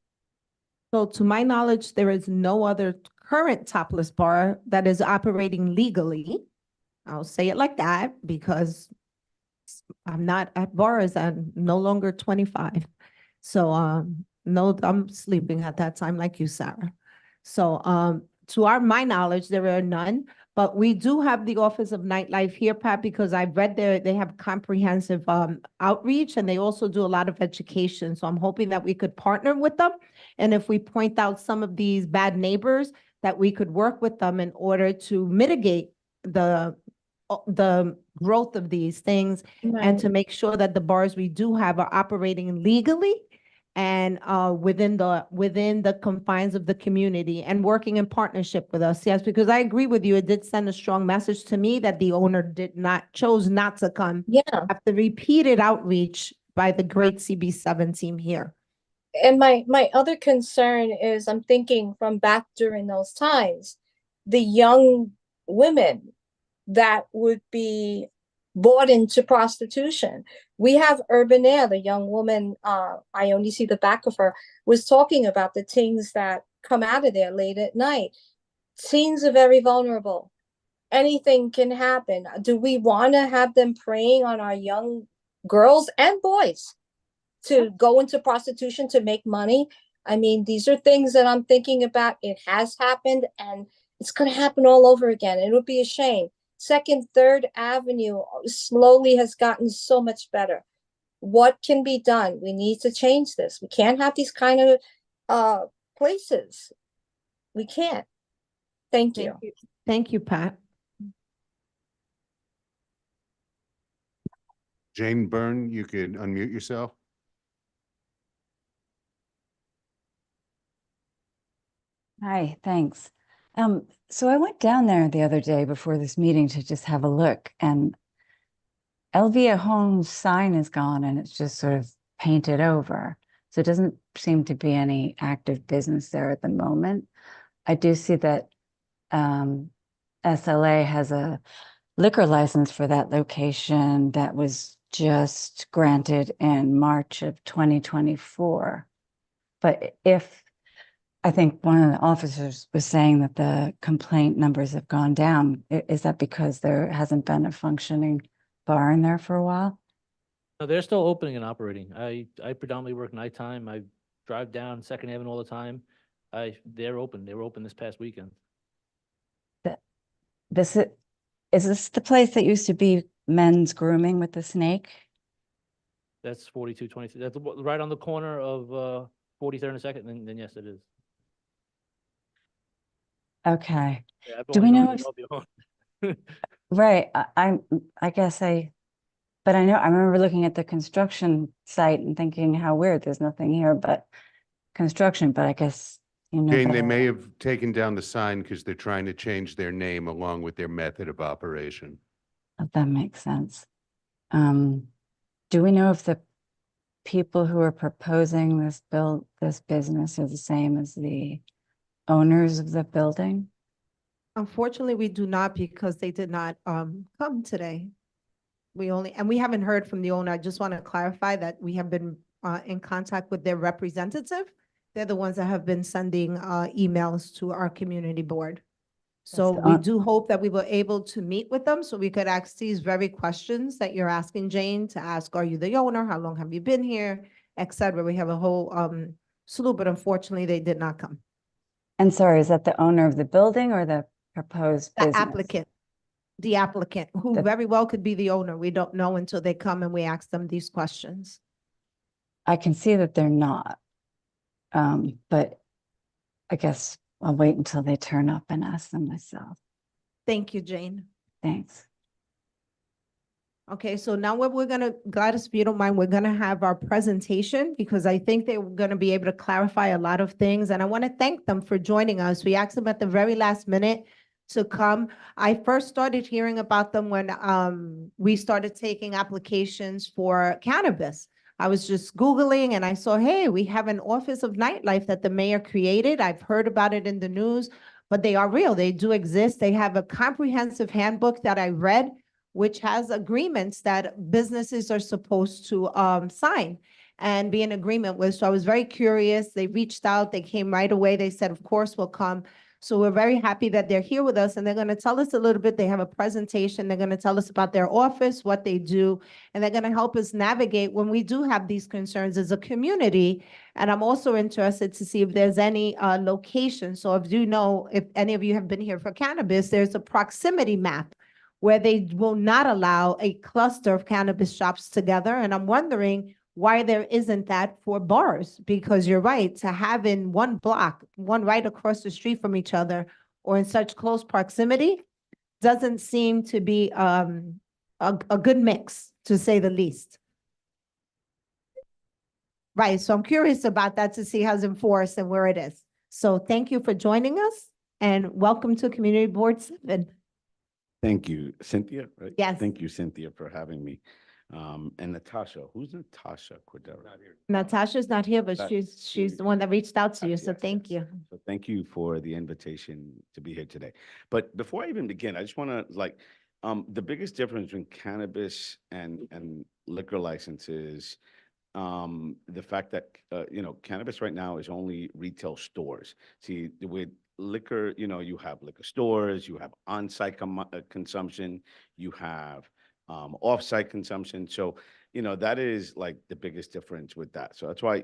So to my knowledge, there is no other current topless bar that is operating legally. I'll say it like that because I'm not at bars. I'm no longer 25. So, no, I'm sleeping at that time like you, Sarah. So, to my knowledge, there are none, but we do have the Office of Nightlife here, Pat, because I've read they have comprehensive, outreach and they also do a lot of education. So I'm hoping that we could partner with them. And if we point out some of these bad neighbors, that we could work with them in order to mitigate the growth of these things and to make sure that the bars we do have are operating legally and within the confines of the community and working in partnership with us. Yes, because I agree with you. It did send a strong message to me that the owner chose not to come. Yeah. After repeated outreach by the great CB7 team here. And my other concern is I'm thinking from back during those times, the young women that would be bought into prostitution. We have Urban Air, the young woman, I only see the back of her, was talking about the things that come out of there late at night. Teens are very vulnerable. Anything can happen. Do we want to have them preying on our young girls and boys to go into prostitution to make money? I mean, these are things that I'm thinking about. It has happened and it's going to happen all over again. It would be a shame. Second, Third Avenue slowly has gotten so much better. What can be done? We need to change this. We can't have these kind of places. We can't. Thank you. Thank you, Pat. Jane Byrne, you could unmute yourself. Hi, thanks. So I went down there the other day before this meeting to just have a look, and Elvia Home's sign is gone and it's just sort of painted over. So it doesn't seem to be any active business there at the moment. I do see that SLA has a liquor license for that location that was just granted in March of 2024. But I think one of the officers was saying that the complaint numbers have gone down. Is that because there hasn't been a functioning bar in there for a while? No, they're still opening and operating. I predominantly work nighttime. I drive down Second Avenue all the time. They're open. They were open this past weekend. Is this the place that used to be men's grooming with the snake? That's 4223. That's right on the corner of 43rd and 2nd. Then yes, it is. Okay. Yeah, I've Do we only know known if, it all before. right, I guess but I remember looking at the construction site and thinking how weird, there's nothing here but construction, but I guess, you know. Jane, they may have taken down the sign because they're trying to change their name along with their method of operation. That makes sense. Do we know if the people who are proposing this business are the same as the owners of the building? Unfortunately, we do not because they did not come today. We haven't heard from the owner. I just want to clarify that we have been in contact with their representative. They're the ones that have been sending emails to our community board. So we do hope that we were able to meet with them so we could ask these very questions that you're asking, Jane, to ask, are you the owner? How long have you been here? Et cetera. We have a whole slew, but unfortunately they did not come. And sorry, is that the owner of the building or the proposed The business? applicant, who very well could be the owner. We don't know until they come and we ask them these questions. I can see that they're not. But I guess I'll wait until they turn up and ask them myself. Thank you, Jane. Thanks. Okay, so now what we're gonna, Gladys, if you don't mind, we're gonna have our presentation because I think they're gonna be able to clarify a lot of things. And I want to thank them for joining us. We asked them at the very last minute to come. I first started hearing about them when we started taking applications for cannabis. I was just Googling and I saw, hey, we have an Office of Nightlife that the mayor created. I've heard about it in the news, but they are real. They do exist. They have a comprehensive handbook that I read which has agreements that businesses are supposed to sign and be in agreement with. So I was very curious. They reached out, they came right away. They said, of course, we'll come. So we're very happy that they're here with us, and they're going to tell us a little bit. They have a presentation. They're going to tell us about their office, what they do, and they're going to help us navigate when we do have these concerns as a community. And I'm also interested to see if there's any location. So if you know, if any of you have been here for cannabis, there's a proximity map where they will not allow a cluster of cannabis shops together. And I'm wondering why there isn't that for bars, because you're right, to have in one block, one right across the street from each other or in such close proximity doesn't seem to be a good mix, to say the least. Right, so I'm curious about that to see how it's enforced and where it is. So thank you for joining us and welcome to Community Board 7. Thank you, Cynthia, right? Yes. Thank you, Cynthia, for having me. And Natasha, who's Natasha Cordero? Natasha's not here, but That- she's the one that reached out to you, so Yes, thank yes. you. So thank you for the invitation to be here today. But before I even begin, I just want to the biggest difference between cannabis and liquor licenses, the fact that, cannabis right now is only retail stores. See, with liquor, you have liquor stores, you have on-site consumption, you have off-site consumption. So, that is like the biggest difference with that. So that's why,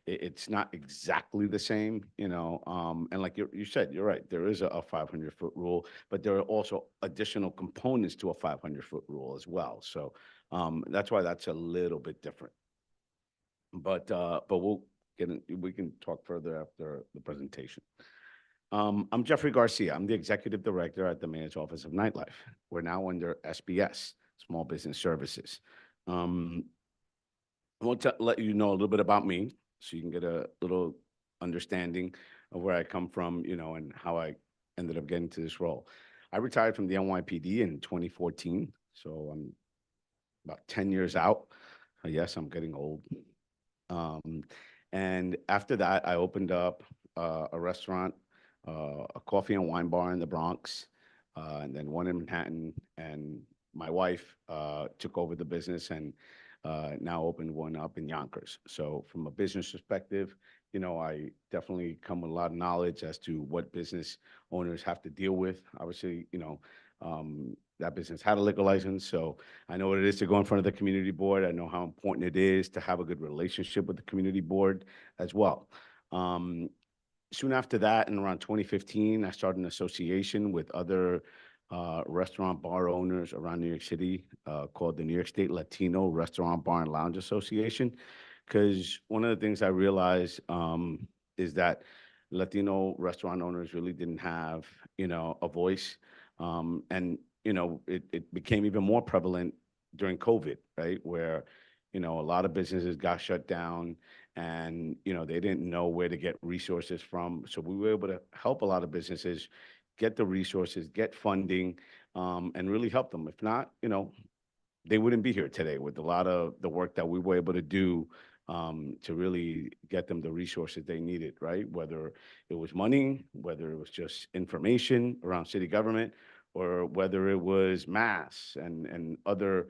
it's not exactly the same, and like you said, you're right. There is a 500-foot rule, but there are also additional components to a 500-foot rule as well. So that's why that's a little bit different. But we can talk further after the presentation. I'm Jeffrey Garcia. I'm the Executive Director at the Mayor's Office of Nightlife. We're now under SBS, Small Business Services. I want to let you know a little bit about me so you can get a little understanding of where I come from, and how I ended up getting to this role. I retired from the NYPD in 2014, so I'm about 10 years out. Yes, I'm getting old. And after that, I opened up a restaurant, a coffee and wine bar in the Bronx, and then one in Manhattan. And my wife took over the business and now opened one up in Yonkers. So from a business perspective, I definitely come with a lot of knowledge as to what business owners have to deal with. Obviously, that business had a liquor license, so I know what it is to go in front of the community board. I know how important it is to have a good relationship with the community board as well. Soon after that, in around 2015, I started an association with other restaurant bar owners around New York City called the New York State Latino Restaurant Bar and Lounge Association. Because one of the things I realized is that Latino restaurant owners really didn't have, a voice. And, it became even more prevalent during COVID, right? Where, a lot of businesses got shut down and, they didn't know where to get resources from. So we were able to help a lot of businesses get the resources, get funding, and really help them. If not, they wouldn't be here today with a lot of the work that we were able to do to really get them the resources they needed, right? Whether it was money, whether it was just information around city government, or whether it was masks and other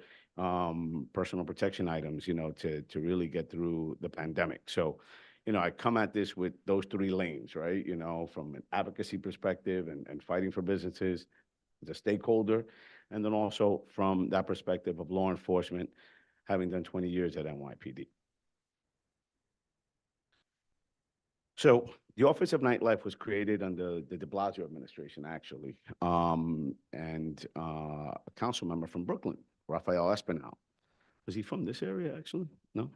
personal protection items, to really get through the pandemic. So, I come at this with those three lanes, right? From an advocacy perspective and fighting for businesses as a stakeholder, and then also from that perspective of law enforcement, having done 20 years at NYPD. So the Office of Nightlife was created under the de Blasio administration, actually, and a council member from Brooklyn, Rafael Espinal. Was he from this area, actually? No?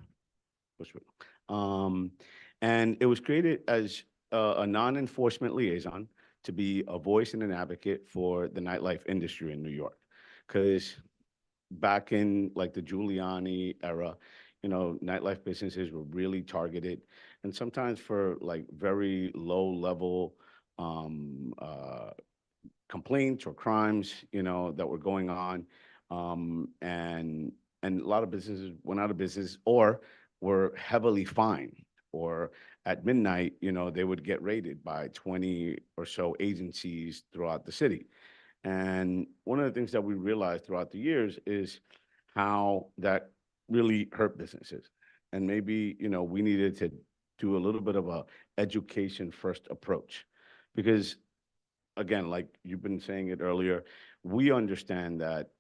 And it was created as a non-enforcement liaison to be a voice and an advocate for the nightlife industry in New York. Because back in like the Giuliani era, nightlife businesses were really targeted, and sometimes for like very low level complaints or crimes, that were going on, and a lot of businesses went out of business or were heavily fined, or at midnight, they would get raided by 20 or so agencies throughout the city. And one of the things that we realized throughout the years is how that really hurt businesses. And maybe, we needed to do a little bit of a education first approach. Because again, like you've been saying it earlier, we understand that,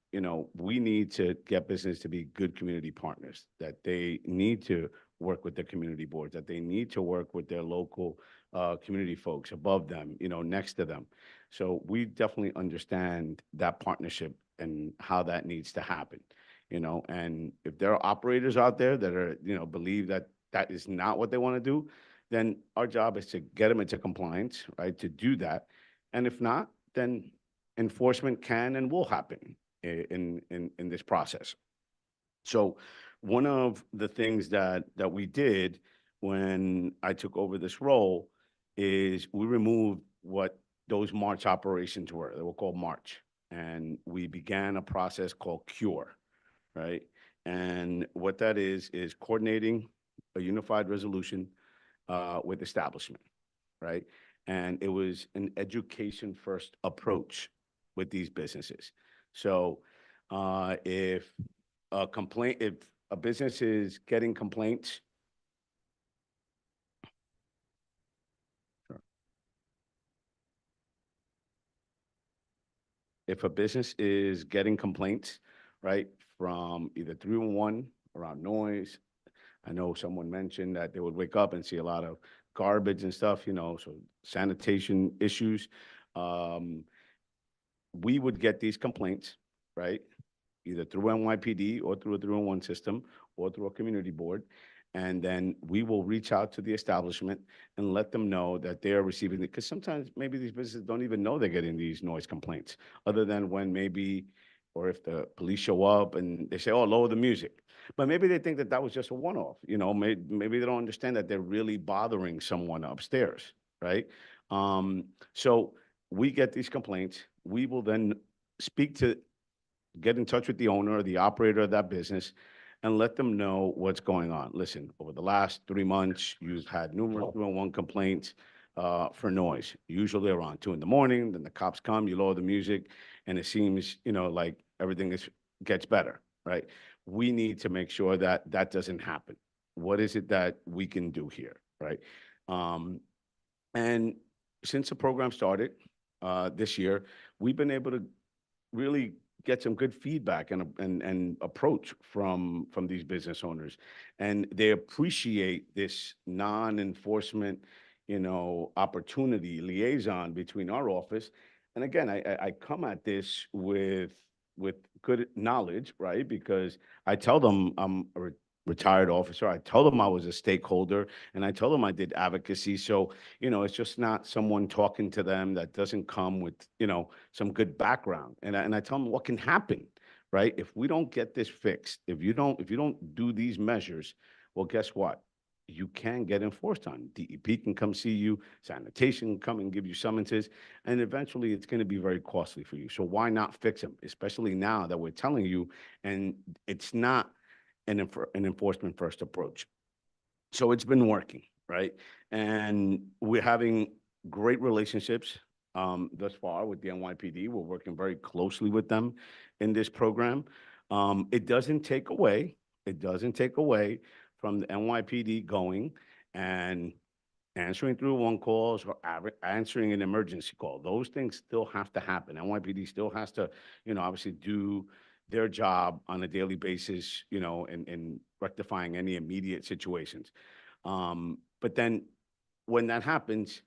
we need to get business to be good community partners, that they need to work with their community boards, that they need to work with their local community folks above them, next to them. So we definitely understand that partnership and how that needs to happen, and if there are operators out there that are, believe that that is not what they want to do, then our job is to get them into compliance, right, to do that. And if not, then enforcement can and will happen in this process. So one of the things that we did when I took over this role is we removed what those March operations were. They were called March. And we began a process called CURE, right? And what that is coordinating a unified resolution with establishment, right? And it was an education-first approach with these businesses. So if a business is getting complaints, if a business is getting complaints, right, from either 311 around noise, I know someone mentioned that they would wake up and see a lot of garbage and stuff, so sanitation issues. We would get these complaints, right, either through NYPD or through a 311 system or through a community board. And then we will reach out to the establishment and let them know that they are receiving it. Because sometimes maybe these businesses don't even know they're getting these noise complaints, other than when maybe, or if the police show up and they say, oh, lower the music. But maybe they think that that was just a one-off, maybe they don't understand that they're really bothering someone upstairs, right? So we get these complaints. We will then get in touch with the owner or the operator of that business and let them know what's going on. Listen, over the last 3 months, you've had numerous 311 complaints for noise, usually around 2 in the morning. Then the cops come, you lower the music, and it seems, like everything gets better, right? We need to make sure that that doesn't happen. What is it that we can do here, right? And since the program started this year, we've been able to really get some good feedback and approach from these business owners, and they appreciate this non-enforcement, opportunity liaison between our office. And again, I come at this with good knowledge, right? Because I tell them I'm a retired officer. I tell them I was a stakeholder, and I tell them I did advocacy. So, it's just not someone talking to them that doesn't come with, some good background. And I tell them what can happen, right? If we don't get this fixed, if you don't do these measures, well, guess what? You can get enforced on. DEP can come see you, sanitation can come and give you summonses, and eventually it's going to be very costly for you. So why not fix them, especially now that we're telling you, and it's not an enforcement first approach. So it's been working, right? And we're having great relationships thus far with the NYPD. We're working very closely with them in this program. It doesn't take away from the NYPD going and answering 311 calls or answering an emergency call. Those things still have to happen. NYPD still has to, obviously do their job on a daily basis, in rectifying any immediate situations. But then when that happens,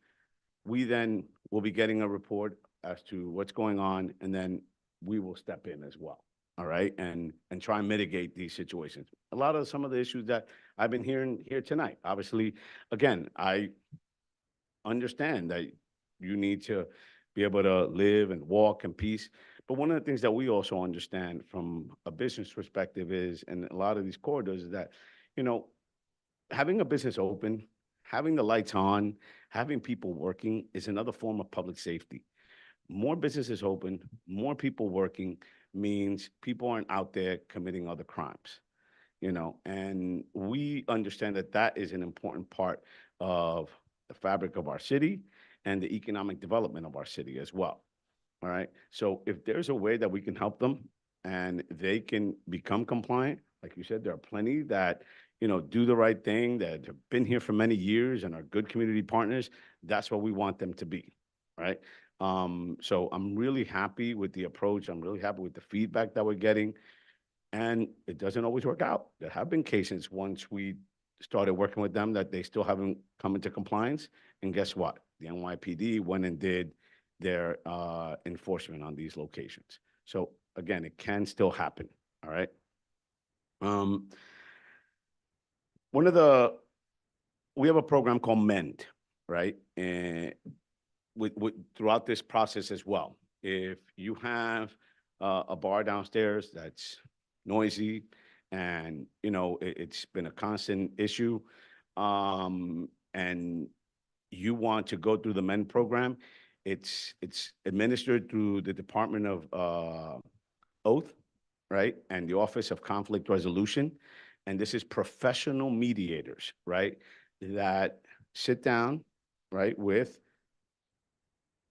we then will be getting a report as to what's going on, and then we will step in as well. All right, and try and mitigate these situations. A lot of some of the issues that I've been hearing here tonight. Obviously, again, I understand that you need to be able to live and walk in peace. But one of the things that we also understand from a business perspective is, and a lot of these corridors, is that, having a business open, having the lights on, having people working is another form of public safety. More businesses open, more people working means people aren't out there committing other crimes, and we understand that that is an important part of the fabric of our city and the economic development of our city as well. All right. So if there's a way that we can help them and they can become compliant, like you said, there are plenty that, do the right thing, that have been here for many years and are good community partners. That's what we want them to be. Right. So I'm really happy with the approach. I'm really happy with the feedback that we're getting. And it doesn't always work out. There have been cases once we started working with them that they still haven't come into compliance. And guess what? The NYPD went and did their enforcement on these locations. So again, it can still happen. All right. We have a program called MEND, right? And throughout this process as well. If you have a bar downstairs that's noisy and, it's been a constant issue, and you want to go through the MEND program, it's administered through the Department of Oath, right? And the Office of Conflict Resolution. And this is professional mediators, right? That sit down, right, with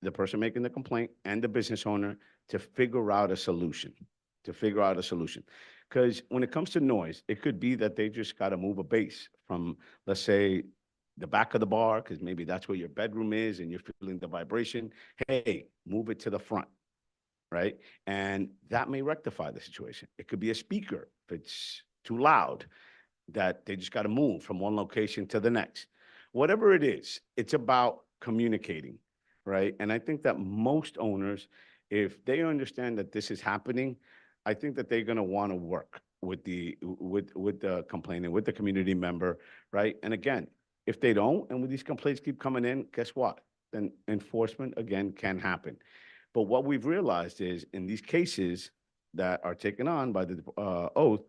the person making the complaint and the business owner to figure out a solution, Because when it comes to noise, it could be that they just got to move a base from, let's say, the back of the bar, because maybe that's where your bedroom is and you're feeling the vibration. Hey, move it to the front, right? And that may rectify the situation. It could be a speaker if it's too loud, that they just got to move from one location to the next. Whatever it is, it's about communicating, right? And I think that most owners, if they understand that this is happening, I think that they're going to want to work with the complainant, with the community member, right? And again, if they don't, and when these complaints keep coming in, guess what? Then enforcement again can happen. But what we've realized is in these cases that are taken on by the oath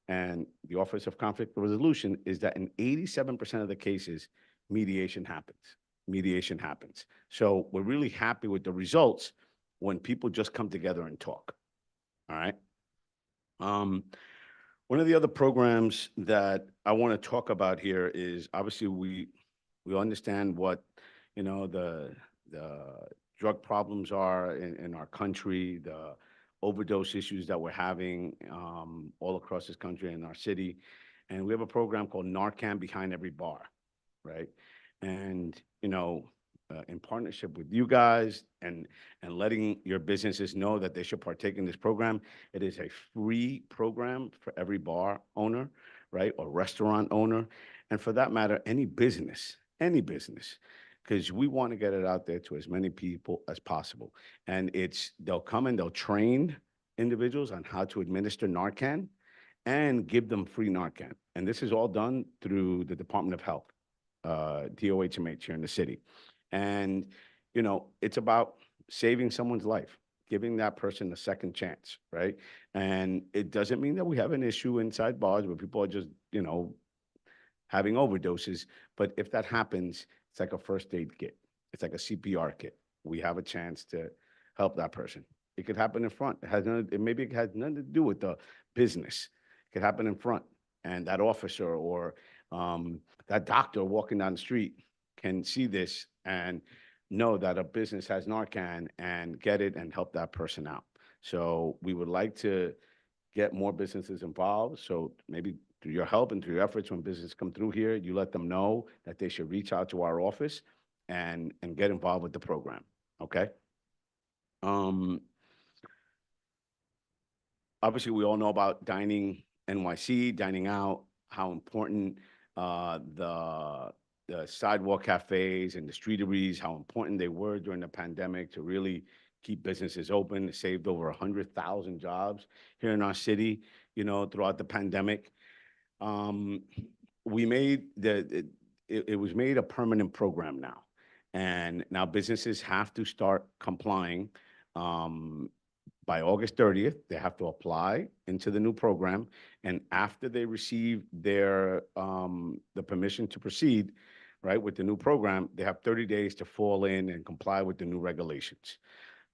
and the Office of Conflict Resolution, is that in 87% of the cases, mediation happens. So we're really happy with the results when people just come together and talk. All right. One of the other programs that I want to talk about here is obviously we understand what, the drug problems are in our country, the overdose issues that we're having all across this country and our city. And we have a program called Narcan Behind Every Bar, right? And, in partnership with you guys and letting your businesses know that they should partake in this program, it is a free program for every bar owner, right? Or restaurant owner. And for that matter, any business, because we want to get it out there to as many people as possible. And they'll come and they'll train individuals on how to administer Narcan and give them free Narcan. And this is all done through the Department of Health, DOHMH here in the city. And, it's about saving someone's life, giving that person a second chance, right? And it doesn't mean that we have an issue inside bars where people are just, having overdoses. But if that happens, it's like a first aid kit. It's like a CPR kit. We have a chance to help that person. It could happen in front. Maybe it has nothing to do with the business. It could happen in front. And that officer or that doctor walking down the street can see this and know that a business has Narcan and get it and help that person out. So we would like to get more businesses involved. So maybe through your help and through your efforts, when businesses come through here, you let them know that they should reach out to our office and get involved with the program. Okay. Obviously, we all know about Dining NYC, dining out, how important the sidewalk cafes and the streeteries, how important they were during the pandemic to really keep businesses open. It saved over 100,000 jobs here in our city, throughout the pandemic. It was made a permanent program now. And now businesses have to start complying by August 30th. They have to apply into the new program. And after they receive their the permission to proceed, right, with the new program, they have 30 days to fall in and comply with the new regulations.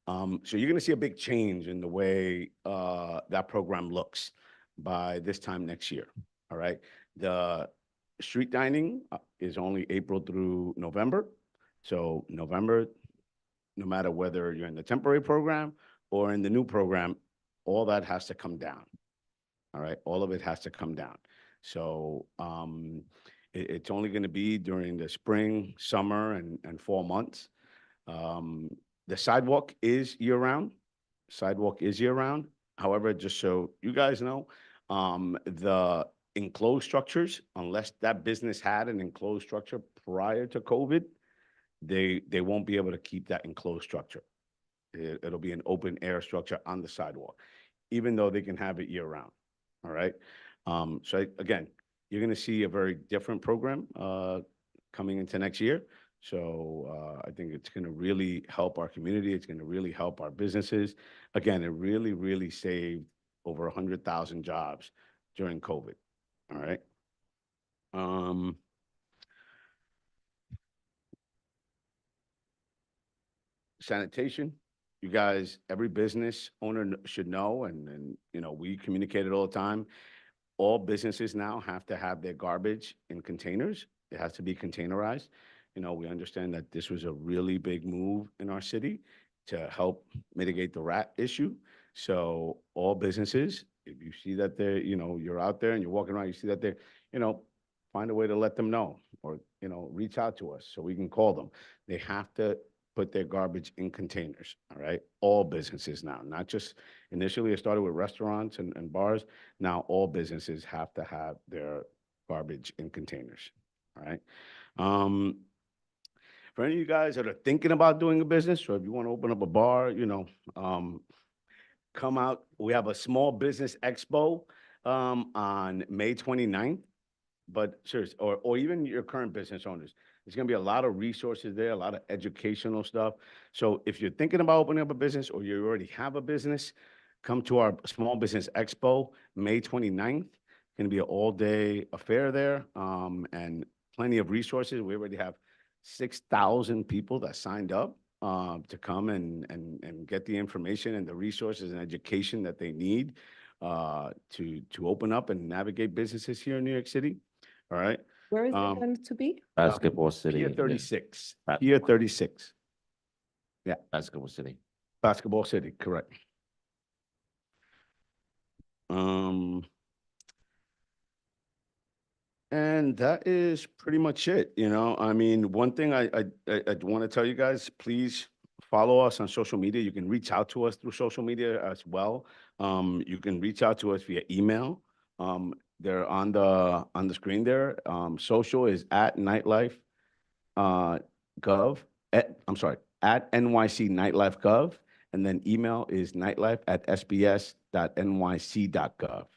So you're going to see a big change in the way that program looks by this time next year. All right. The street dining is only April through November. So November, no matter whether you're in the temporary program or in the new program, all that has to come down. All right, all of it has to come down. So it's only going to be during the spring, summer, and fall months. The sidewalk is year-round. Sidewalk is year-round. However, just so you guys know, the enclosed structures, unless that business had an enclosed structure prior to COVID, they won't be able to keep that enclosed structure. It'll be an open air structure on the sidewalk, even though they can have it year-round. All right. So again, you're going to see a very different program coming into next year. So I think it's going to really help our community. It's going to really help our businesses. Again, it really, really saved over 100,000 jobs during COVID. All right. Sanitation, you guys, every business owner should know, and you know, we communicate it all the time. All businesses now have to have their garbage in containers. It has to be containerized. You know, we understand that this was a really big move in our city to help mitigate the rat issue. So all businesses, if you see that they're, you know, you're out there and you're walking around, you see that they're, you know, find a way to let them know, or, you know, reach out to us so we can call them. They have to put their garbage in containers, all right? All businesses now, not just initially it started with restaurants and bars. Now all businesses have to have their garbage in containers, all right? For any of you guys that are thinking about doing a business, or if you want to open up a bar, you know, come out. We have a small business expo on May 29th. But seriously, or even your current business owners, there's going to be a lot of resources there, a lot of educational stuff. So if you're thinking about opening up a business, or you already have a business, come to our Small Business Expo, May 29th. It's going to be an all-day affair there, and plenty of resources. We already have 6,000 people that signed up to come and get the information and the resources and education that they need to open up and navigate businesses here in New York City. All right. Where is it going to be? Basketball City. Pier yeah. 36. Ba- Pier 36. Yeah, Basketball City. Basketball City, correct. And that is pretty much it. You know, I mean, one thing I want to tell you guys, please follow us on social media. You can reach out to us through social media as well. You can reach out to us via email. They're on the screen there. Social is at nightlife gov. I'm sorry, at NYC Nightlife Gov, and then email is nightlife@sbs.nyc.gov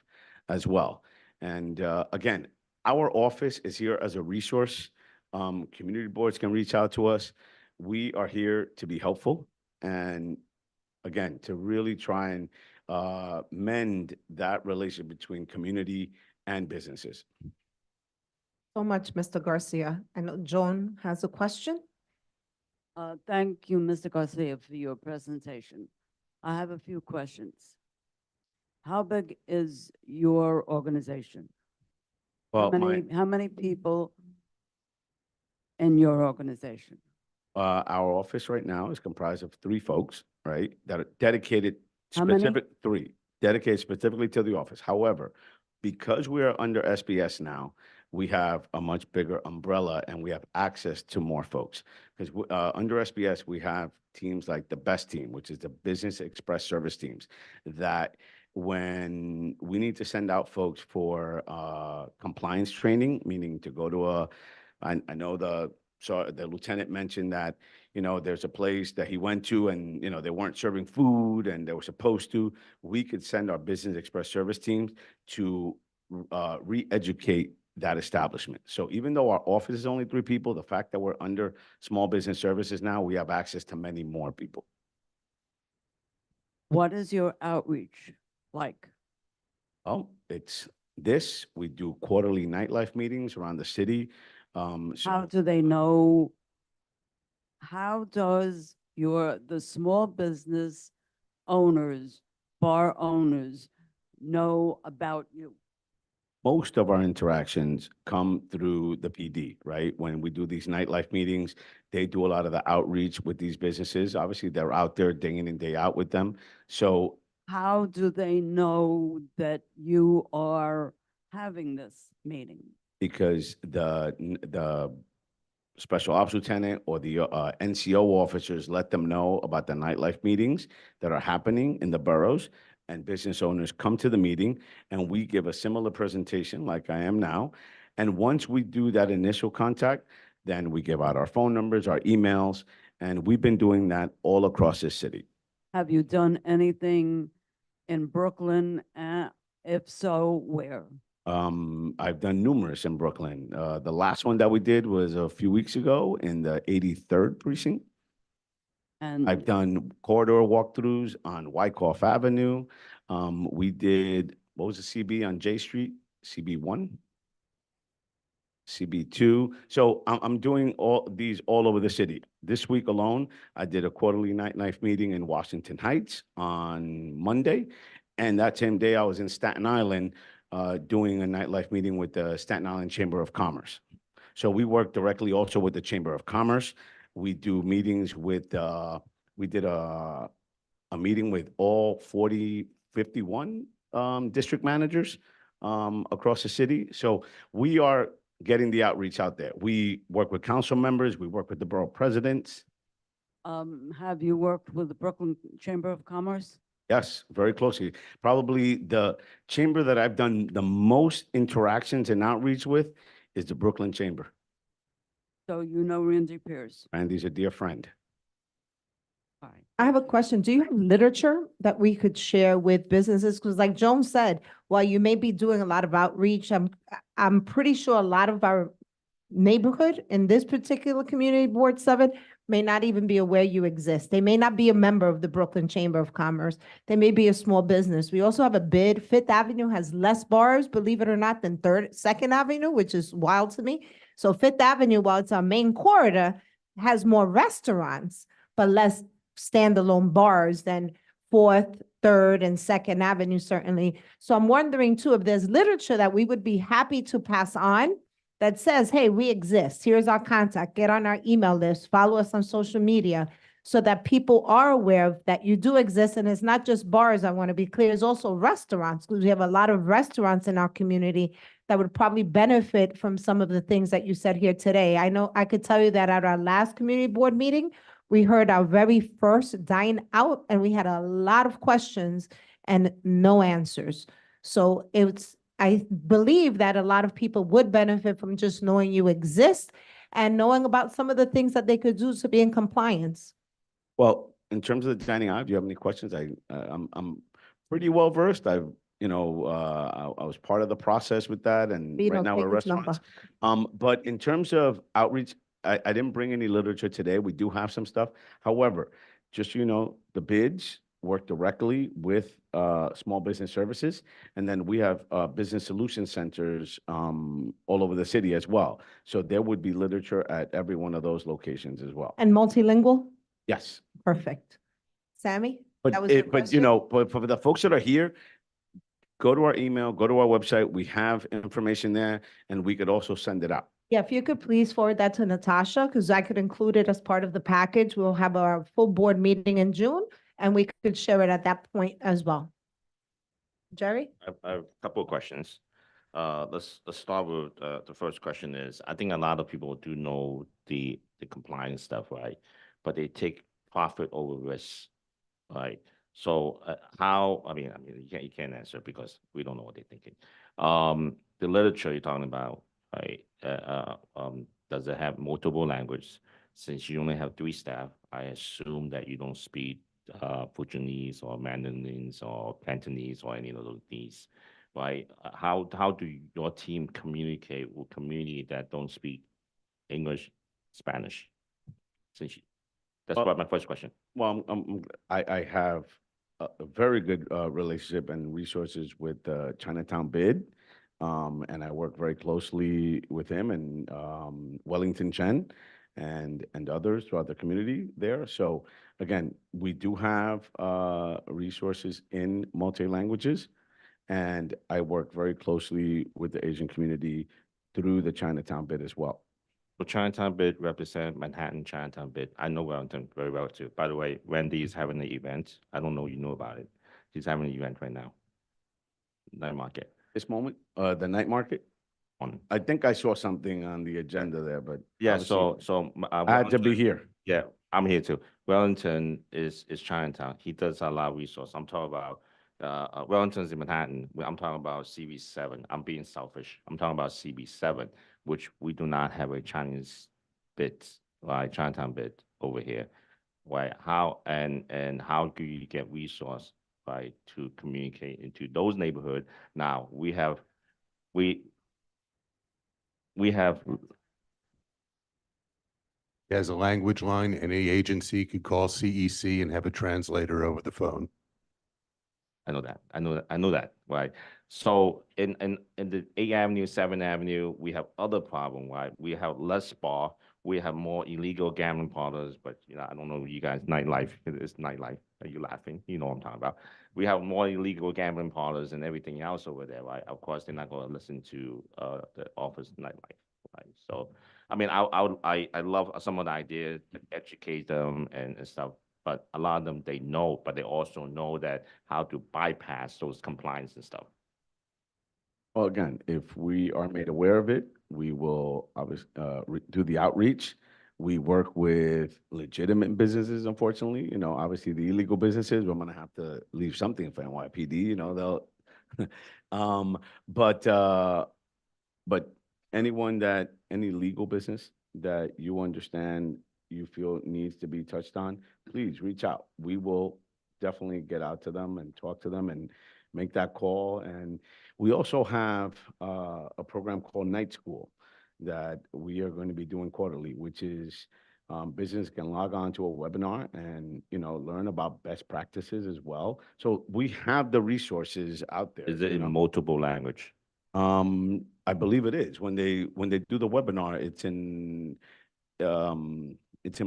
as well. And again, our office is here as a resource. Community boards can reach out to us. We are here to be helpful, and again, to really try and mend that relationship between community and businesses. So much, Mr. Garcia. And Joan has a question. Thank you, Mr. Garcia, for your presentation. I have a few questions. How big is your organization? Well, How many people in your organization? Our office right now is comprised of 3 folks, right, that are dedicated How many? three, dedicated specifically to the office. However, because we are under SBS now, we have a much bigger umbrella and we have access to more folks. Because under SBS, we have teams like the BEST team, which is the Business Express Service teams, that when we need to send out folks for compliance training, meaning to go to I know the lieutenant mentioned that, you know, there's a place that he went to and, you know, they weren't serving food and they were supposed to. We could send our Business Express Service teams to re-educate that establishment. So even though our office is only 3 people, the fact that we're under Small Business Services now, we have access to many more people. What is your outreach like? Oh, it's this. We do quarterly nightlife meetings around the city. How do they know? How does the small business owners, bar owners know about you? most of our interactions come through the PD, right? When we do these nightlife meetings, they do a lot of the outreach with these businesses. Obviously, they're out there day in and day out with them. So How do they know that you are having this meeting? because the special ops lieutenant or the NCO officers let them know about the nightlife meetings that are happening in the boroughs, and business owners come to the meeting, and we give a similar presentation like I am now. And once we do that initial contact, then we give out our phone numbers, our emails, and we've been doing that all across this city. Have you done anything in Brooklyn? If so, where? I've done numerous in Brooklyn. The last one that we did was a few weeks ago in the 83rd precinct. And I've done corridor walkthroughs on Wyckoff Avenue. We did, what was the CB on J Street? CB1? CB2. So I'm doing all these all over the city. This week alone, I did a quarterly nightlife meeting in Washington Heights on Monday. And that same day, I was in Staten Island doing a nightlife meeting with the Staten Island Chamber of Commerce. So we work directly also with the Chamber of Commerce. We do meetings with, we did a meeting with all 51 district managers across the city. So we are getting the outreach out there. We work with council members, we work with the borough presidents. have you worked with the Brooklyn Chamber of Commerce? Yes, very closely. Probably the chamber that I've done the most interactions and outreach with is the Brooklyn Chamber. So you know Randy Pierce. Randy's a dear friend. All right. I have a question. Do you have literature that we could share with businesses? Because like Joan said, while you may be doing a lot of outreach, I'm pretty sure a lot of our neighborhood in this particular community board 7 may not even be aware you exist. They may not be a member of the Brooklyn Chamber of Commerce. They may be a small business. We also have a bid. Fifth Avenue has less bars, believe it or not, than Second Avenue, which is wild to me. So Fifth Avenue, while it's our main corridor, has more restaurants, but less standalone bars than Fourth, Third, and Second Avenue, certainly. So I'm wondering too, if there's literature that we would be happy to pass on that says, hey, we exist. Here's our contact. Get on our email list, follow us on social media so that people are aware of that you do exist. And it's not just bars, I want to be clear, it's also restaurants, because we have a lot of restaurants in our community that would probably benefit from some of the things that you said here today. I know I could tell you that at our last community board meeting, we heard our very first dine out and we had a lot of questions and no answers. So I believe that a lot of people would benefit from just knowing you exist and knowing about some of the things that they could do to be in compliance. Well, in terms of the dining out, do you have any questions? I'm pretty well versed. I was part of the process with that, and Vito, right now we're take this restaurants. But in terms of outreach, I didn't bring any literature today. We do have some stuff. However, just so you know, the bids work directly with small business services, and then we have business solution centers all over the city as well. So there would be literature at every one of those locations as well. And multilingual? Yes. Perfect. Sammy? But That was your but you question? know, but for the folks that are here, go to our email, go to our website. We have information there, and we could also send it out. Yeah, if you could please forward that to Natasha, because I could include it as part of the package. We'll have our full board meeting in June, and we could share it at that point as well. Jerry? I have a couple of questions. Let's start with the first question is, I think a lot of people do know the compliance stuff, right? But they take profit over risk, right? So how, I mean, you can't answer because we don't know what they're thinking. The literature you're talking about, right? Does it have multiple languages? Since you only have 3 staff, I assume that you don't speak Fujianese or Mandarin or Cantonese or any of these, right? How do your team communicate with community that don't speak English, Spanish? That's my first question. Well, I have a very good relationship and resources with Chinatown Bid, and I work very closely with him and Wellington Chen and others throughout the community there. So again, we do have resources in multi-languages, And I work very closely with the Asian community through the Chinatown bid as well. So Chinatown bid represent Manhattan Chinatown bid. I know Wellington very well too. By the way, Wendy is having an event. I don't know you know about it. She's having an event right now. Night market. This moment, the night market, On. I think I saw something on the agenda there, but Yeah, obviously I I had to be here. Yeah, I'm here too. Wellington is Chinatown. He does a lot of resource. I'm talking about Wellington's in Manhattan. I'm talking about CB7. I'm being selfish. I'm talking about CB7, which we do not have a Chinese bid, like Chinatown bid over here. Right? How and how do you get resource right to communicate into those neighborhood? Now we have As a language line, any agency could call CEC and have a translator over the phone. I know that. I know that, right? So in the 8th Avenue, 7th Avenue, we have other problem, right? We have less bar, we have more illegal gambling parlors, but I don't know you guys, nightlife, it's nightlife. Are you laughing? You know what I'm talking about. We have more illegal gambling parlors and everything else over there, right? Of course, they're not gonna listen to the office nightlife, right? So, I mean, I love some of the ideas, to educate them and stuff. But a lot of them, they know, but they also know that how to bypass those compliance and stuff. Well, again, if we are made aware of it, we will obviously do the outreach. We work with legitimate businesses, unfortunately, obviously the illegal businesses, we're gonna have to leave something for NYPD, they'll, but any legal business that you understand you feel needs to be touched on, please reach out. We will definitely get out to them and talk to them and make that call. And we also have a program called Night School that we are going to be doing quarterly, which is business can log on to a webinar and, learn about best practices as well. So we have the resources out there. Is it in multiple language? I believe it is. When they do the webinar, it's in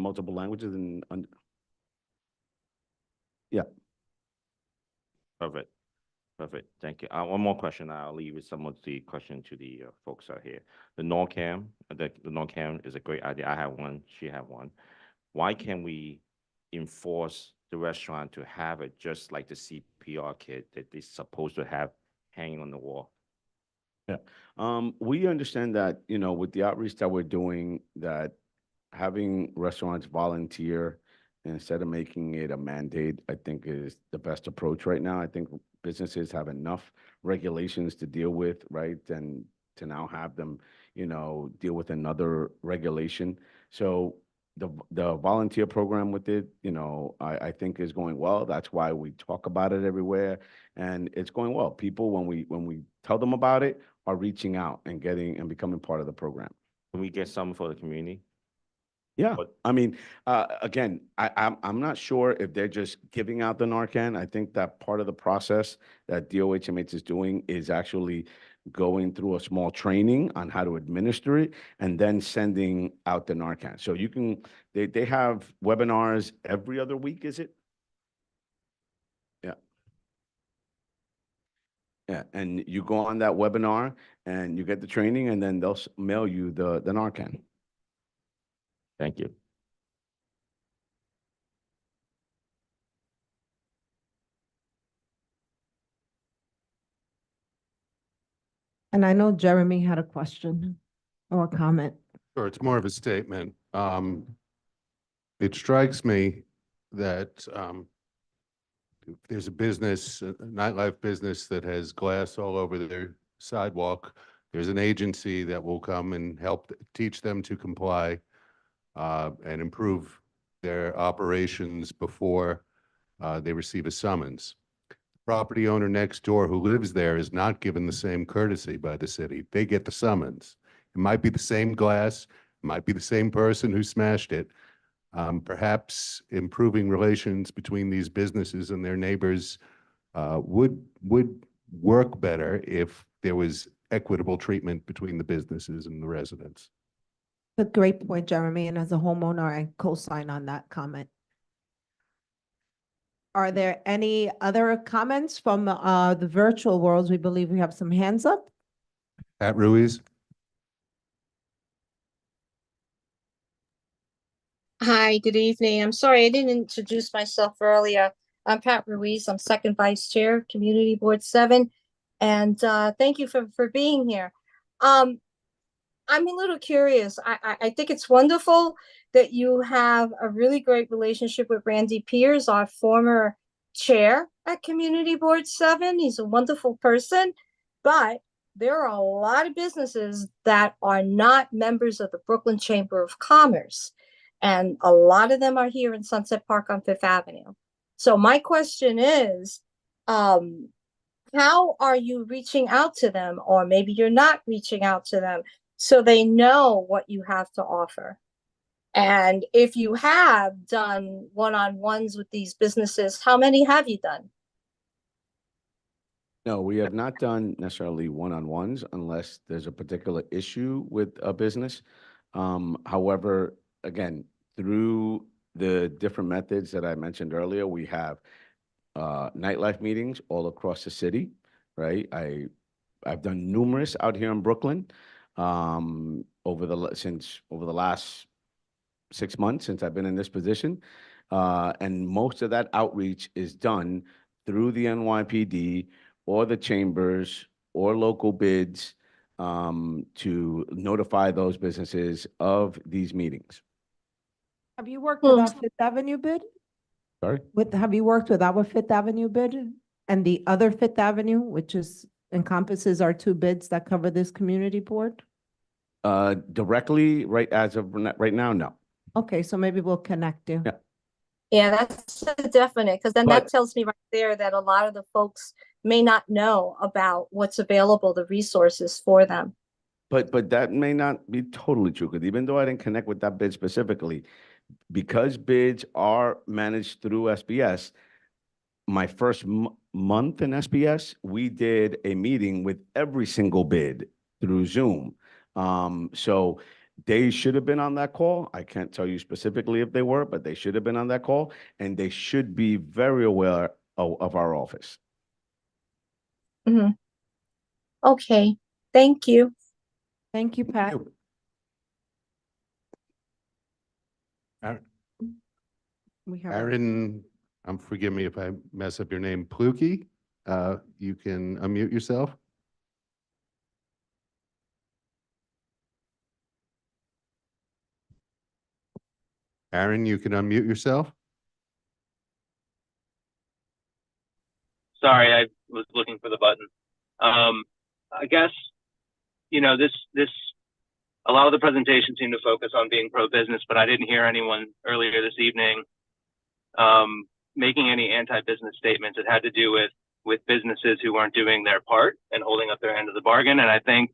multiple languages and yeah. Perfect. Perfect. Thank you. One more question. I'll leave with some of the question to the folks out here. The NORCAM, the NORCAM is a great idea. I have one. She have one. Why can't we enforce the restaurant to have it just like the CPR kit that they're supposed to have hanging on the wall? Yeah. We understand that, with the outreach that we're doing, that having restaurants volunteer instead of making it a mandate, I think is the best approach right now. I think businesses have enough regulations to deal with, right? And to now have them, deal with another regulation. So the volunteer program with it, I think is going well. That's why we talk about it everywhere, and it's going well. People, when we tell them about it, are reaching out and becoming part of the program. Can we get some for the community? Yeah, I mean, again, I'm not sure if they're just giving out the Narcan. I think that part of the process that DOHMH is doing is actually going through a small training on how to administer it and then sending out the Narcan. So they have webinars every other week, is it? Yeah. Yeah, and you go on that webinar and you get the training and then they'll mail you the Narcan. Thank you. And I know Jeremy had a question or a comment. Sure, it's more of a statement. It strikes me that if there's a business, a nightlife business that has glass all over their sidewalk, there's an agency that will come and help teach them to comply and improve their operations before they receive a summons. Property owner next door who lives there is not given the same courtesy by the city. They get the summons. It might be the same glass, it might be the same person who smashed it. Perhaps improving relations between these businesses and their neighbors would work better if there was equitable treatment between the businesses and the residents. A great point, Jeremy, and as a homeowner, I co-sign on that comment. Are there any other comments from the virtual worlds? We believe we have some hands up. Pat Ruiz? Hi, good evening. I'm sorry, I didn't introduce myself earlier. I'm Pat Ruiz. I'm second vice chair, Community Board 7. And thank you for being here. I'm a little curious. I think it's wonderful that you have a really great relationship with Randy Pierce, our former chair at Community Board 7. He's a wonderful person, but there are a lot of businesses that are not members of the Brooklyn Chamber of Commerce. And a lot of them are here in Sunset Park on Fifth Avenue. So my question is, how are you reaching out to them? Or maybe you're not reaching out to them so they know what you have to offer. And if you have done one-on-ones with these businesses, how many have you done? No, we have not done necessarily one-on-ones unless there's a particular issue with a business. However, again, through the different methods that I mentioned earlier, we have nightlife meetings all across the city, right? I've done numerous out here in Brooklyn over the last 6 months since I've been in this position, and most of that outreach is done through the NYPD or the chambers or local bids to notify those businesses of these meetings. Have you worked with our Fifth Avenue bid? Sorry? Have you worked with our Fifth Avenue bid and the other Fifth Avenue, which encompasses our two bids that cover this community board? Directly, as of right now, no. Okay, so maybe we'll connect you. Yeah. Yeah, that's a definite, because then that But- tells me right there that a lot of the folks may not know about what's available, the resources for them. But that may not be totally true, because even though I didn't connect with that bid specifically, because bids are managed through SBS, my first month in SBS, we did a meeting with every single bid through Zoom. So they should have been on that call. I can't tell you specifically if they were, but they should have been on that call, and they should be very aware of our office. Mhm. Okay, thank you. Thank you, Pat. We have Aaron, forgive me if I mess up your name, Pluki. You can unmute yourself. Aaron, you can unmute yourself. Sorry, I was looking for the button. I guess, a lot of the presentations seem to focus on being pro-business, but I didn't hear anyone earlier this evening making any anti-business statements. It had to do with businesses who weren't doing their part and holding up their end of the bargain. And I think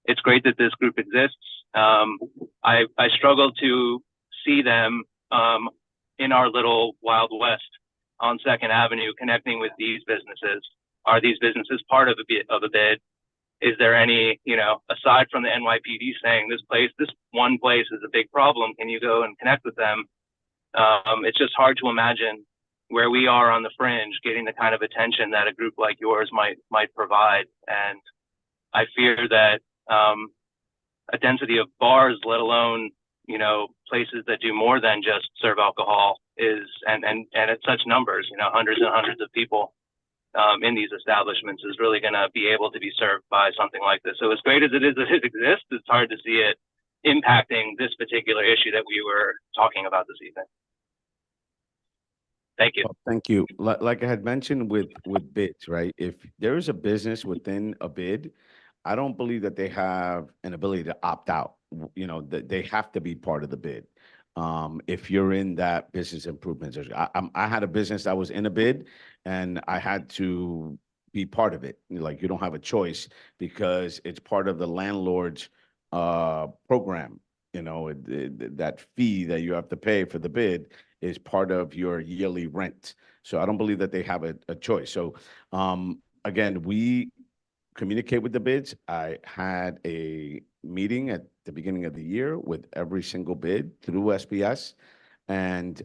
it's great that this group exists. I struggle to see them in our little Wild West on Second Avenue connecting with these businesses. Are these businesses part of a bid? Is there any, aside from the NYPD saying this one place is a big problem, can you go and connect with them? It's just hard to imagine where we are on the fringe getting the kind of attention that a group like yours might provide. And I fear that a density of bars, let alone, places that do more than just serve alcohol and at such numbers, hundreds and hundreds of people in these establishments is really going to be able to be served by something like this. So as great as it is that it exists, it's hard to see it impacting this particular issue that we were talking about this evening. Thank you. Well, thank you. Like I had mentioned with bids, right? If there is a business within a bid, I don't believe that they have an ability to opt out. That they have to be part of the bid. If you're in that business improvements, I had a business that was in a bid, and I had to be part of it. Like, you don't have a choice because it's part of the landlord's program. That fee that you have to pay for the bid is part of your yearly rent. So I don't believe that they have a choice. So again, we communicate with the bids. I had a meeting at the beginning of the year with every single bid through SBS. And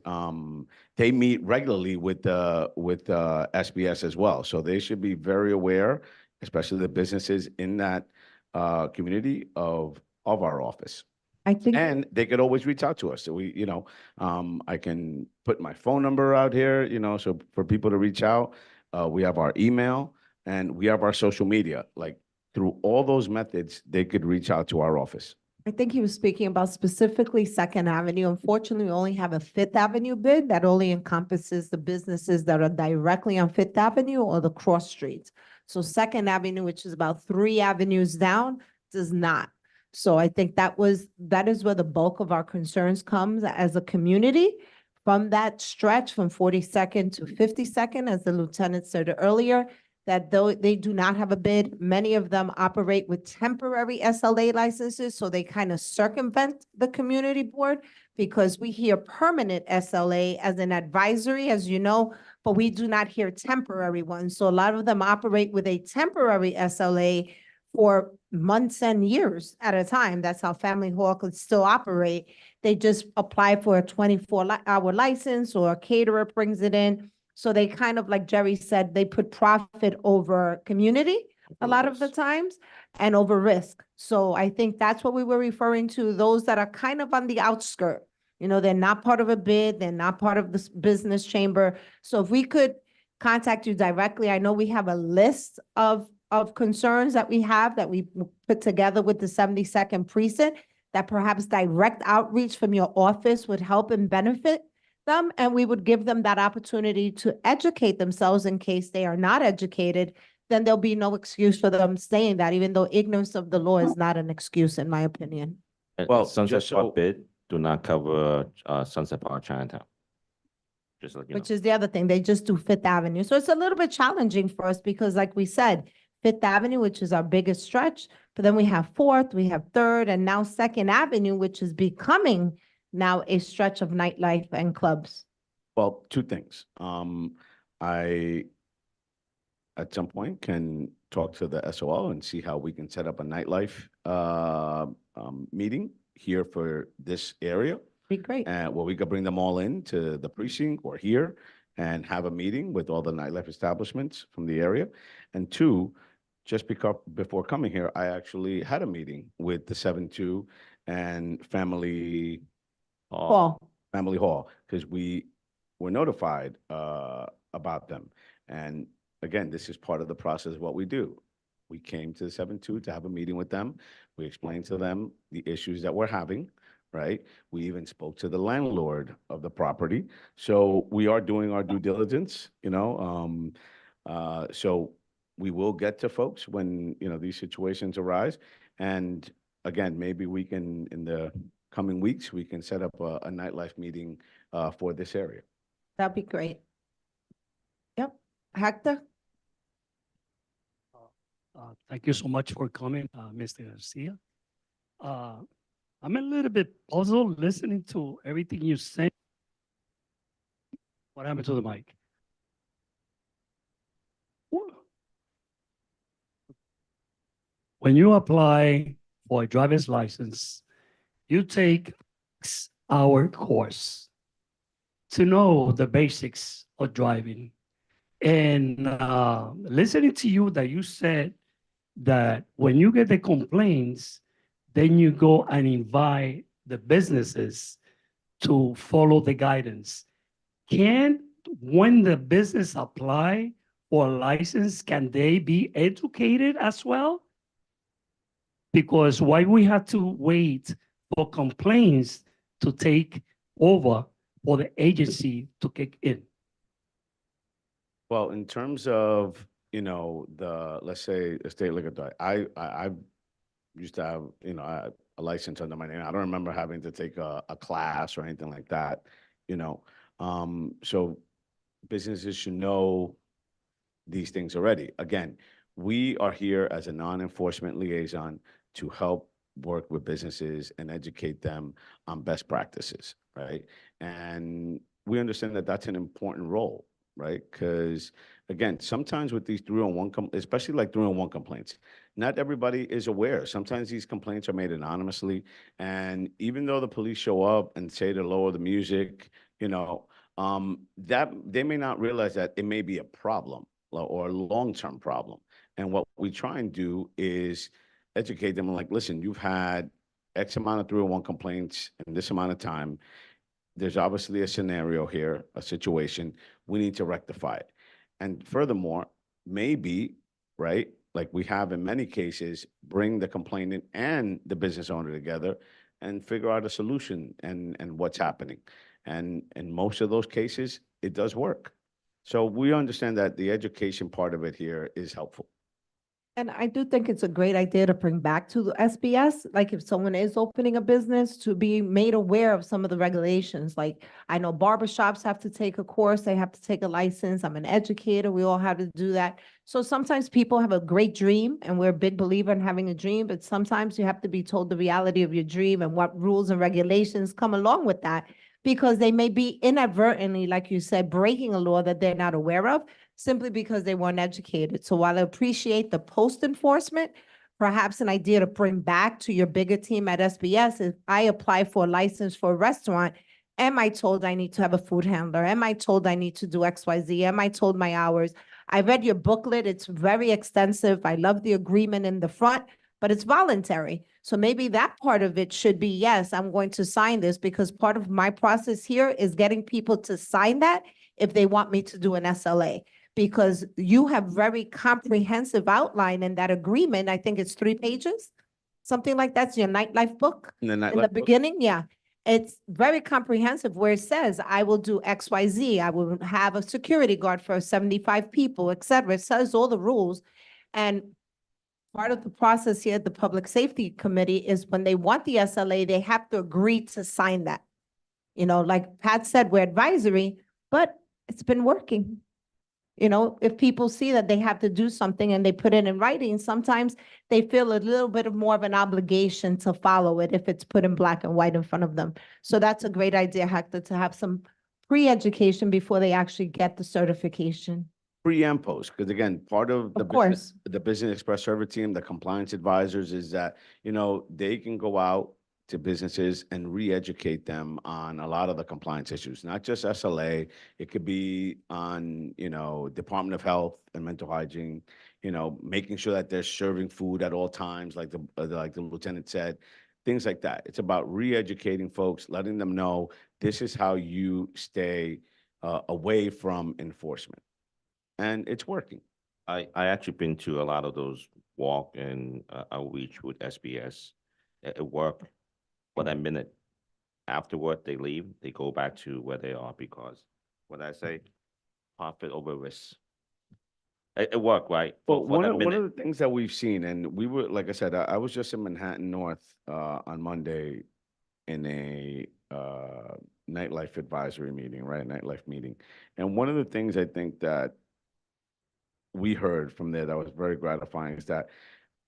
they meet regularly with SBS as well. So they should be very aware, especially the businesses in that community of our office. I think. And they could always reach out to us. So we, I can put my phone number out here, so for people to reach out. We have our email and we have our social media. Like through all those methods, they could reach out to our office. I think he was speaking about specifically Second Avenue. Unfortunately, we only have a Fifth Avenue bid that only encompasses the businesses that are directly on Fifth Avenue or the cross streets. So Second Avenue, which is about 3 avenues down, does not. So I think that is where the bulk of our concerns comes as a community. From that stretch from 42nd to 52nd, as the lieutenant said earlier, that though they do not have a bid, many of them operate with temporary SLA licenses, so they kind of circumvent the community board because we hear permanent SLA as an advisory, as you know, but we do not hear temporary ones. So a lot of them operate with a temporary SLA for months and years at a time. That's how Family Hall could still operate. They just apply for a 24-hour license or a caterer brings it in. So they kind of, like Jerry said, they put profit over community a lot of the times and over risk. So I think that's what we were referring to, those that are kind of on the outskirt. They're not part of a bid, they're not part of this business chamber. So if we could contact you directly, I know we have a list of concerns that we have that we put together with the 72nd precinct, that perhaps direct outreach from your office would help and benefit them, and we would give them that opportunity to educate themselves in case they are not educated. Then there'll be no excuse for them saying that, even though ignorance of the law is not an excuse, in my opinion. Well, Sunset just Park so- bid do not cover Sunset Park Chinatown. Just like, Which is the other thing, they just do Fifth Avenue. So it's a little bit challenging for us because like we said, Fifth Avenue, which is our biggest stretch, but then we have Fourth, we have Third, and now Second Avenue, which is becoming now a stretch of nightlife and clubs. Well, 2 things. I, at some point, can talk to the SOL and see how we can set up a nightlife meeting here for this area. Be great. Where we could bring them all in to the precinct or here and have a meeting with all the nightlife establishments from the area. And 2, just before coming here, I actually had a meeting with the 7-2 and Family Hall, because we were notified about them. And again, this is part of the process of what we do. We came to the 7-2 to have a meeting with them. We explained to them the issues that we're having, right? We even spoke to the landlord of the property. So we are doing our due diligence, so we will get to folks when, these situations arise. And again, maybe we can, in the coming weeks, we can set up a nightlife meeting for this area. That'd be great. Yep. Hector? Thank you so much for coming, Mr. Garcia. I'm a little bit puzzled listening to everything you said. What happened to the mic? When you apply for a driver's license, you take 6-hour course to know the basics of driving. And listening to you that you said that when you get the complaints, then you go and invite the businesses to follow the guidance. When the business apply for a license, can they be educated as well? Because why we have to wait for complaints to take over for the agency to kick in? Well, in terms of, let's say a state liquor authority, I used to have, a license under my name. I don't remember having to take a class or anything like that, so businesses should know these things already. Again, we are here as a non-enforcement liaison to help work with businesses and educate them on best practices, right? And we understand that that's an important role, right? Because again, sometimes with these 301, especially like 301 complaints, not everybody is aware. Sometimes these complaints are made anonymously. And even though the police show up and say to lower the music, that they may not realize that it may be a problem or a long-term problem. And what we try and do is educate them like, listen, you've had X amount of 301 complaints in this amount of time. There's obviously a scenario here, a situation. We need to rectify it. And furthermore, maybe, right, like we have in many cases, bring the complainant and the business owner together and figure out a solution and what's happening. And in most of those cases, it does work. So we understand that the education part of it here is helpful. And I do think it's a great idea to bring back to the SBS, like if someone is opening a business, to be made aware of some of the regulations. Like I know barbershops have to take a course, they have to take a license. I'm an educator, we all have to do that. So sometimes people have a great dream and we're a big believer in having a dream, but sometimes you have to be told the reality of your dream and what rules and regulations come along with that, because they may be inadvertently, like you said, breaking a law that they're not aware of, simply because they weren't educated. So while I appreciate the post enforcement, perhaps an idea to bring back to your bigger team at SBS is I apply for a license for a restaurant. Am I told I need to have a food handler? Am I told I need to do XYZ? Am I told my hours? I read your booklet. It's very extensive. I love the agreement in the front, but it's voluntary. So maybe that part of it should be, yes, I'm going to sign this, because part of my process here is getting people to sign that if they want me to do an SLA. Because you have very comprehensive outline in that agreement. I think it's 3 pages, something like that's your nightlife book. In the In the nightlife book? beginning, yeah. It's very comprehensive where it says, I will do XYZ. I will have a security guard for 75 people, et cetera. It says all the rules. And part of the process here at the Public Safety Committee is when they want the SLA, they have to agree to sign that. Like Pat said, we're advisory, but it's been working. If people see that they have to do something and they put it in writing, sometimes they feel a little bit of more of an obligation to follow it if it's put in black and white in front of them. So that's a great idea, Hector, to have some pre-education before they actually get the certification. Pre and post, because again, part of the course. Business Express server team, the compliance advisors, is that, they can go out to businesses and re-educate them on a lot of the compliance issues, not just SLA. It could be on, Department of Health and mental hygiene, making sure that they're serving food at all times, like the lieutenant said, things like that. It's about re-educating folks, letting them know this is how you stay away from enforcement. And it's working. I actually been to a lot of those walk and outreach with SBS. It worked. For that minute, afterward they leave, they go back to where they are, because what I say, profit over risk. It worked, right? Well, For that one of minute. the things that we've seen, and we were, like I said, I was just in Manhattan North on Monday in a nightlife advisory meeting, right? Nightlife meeting. And one of the things I think that we heard from there that was very gratifying is that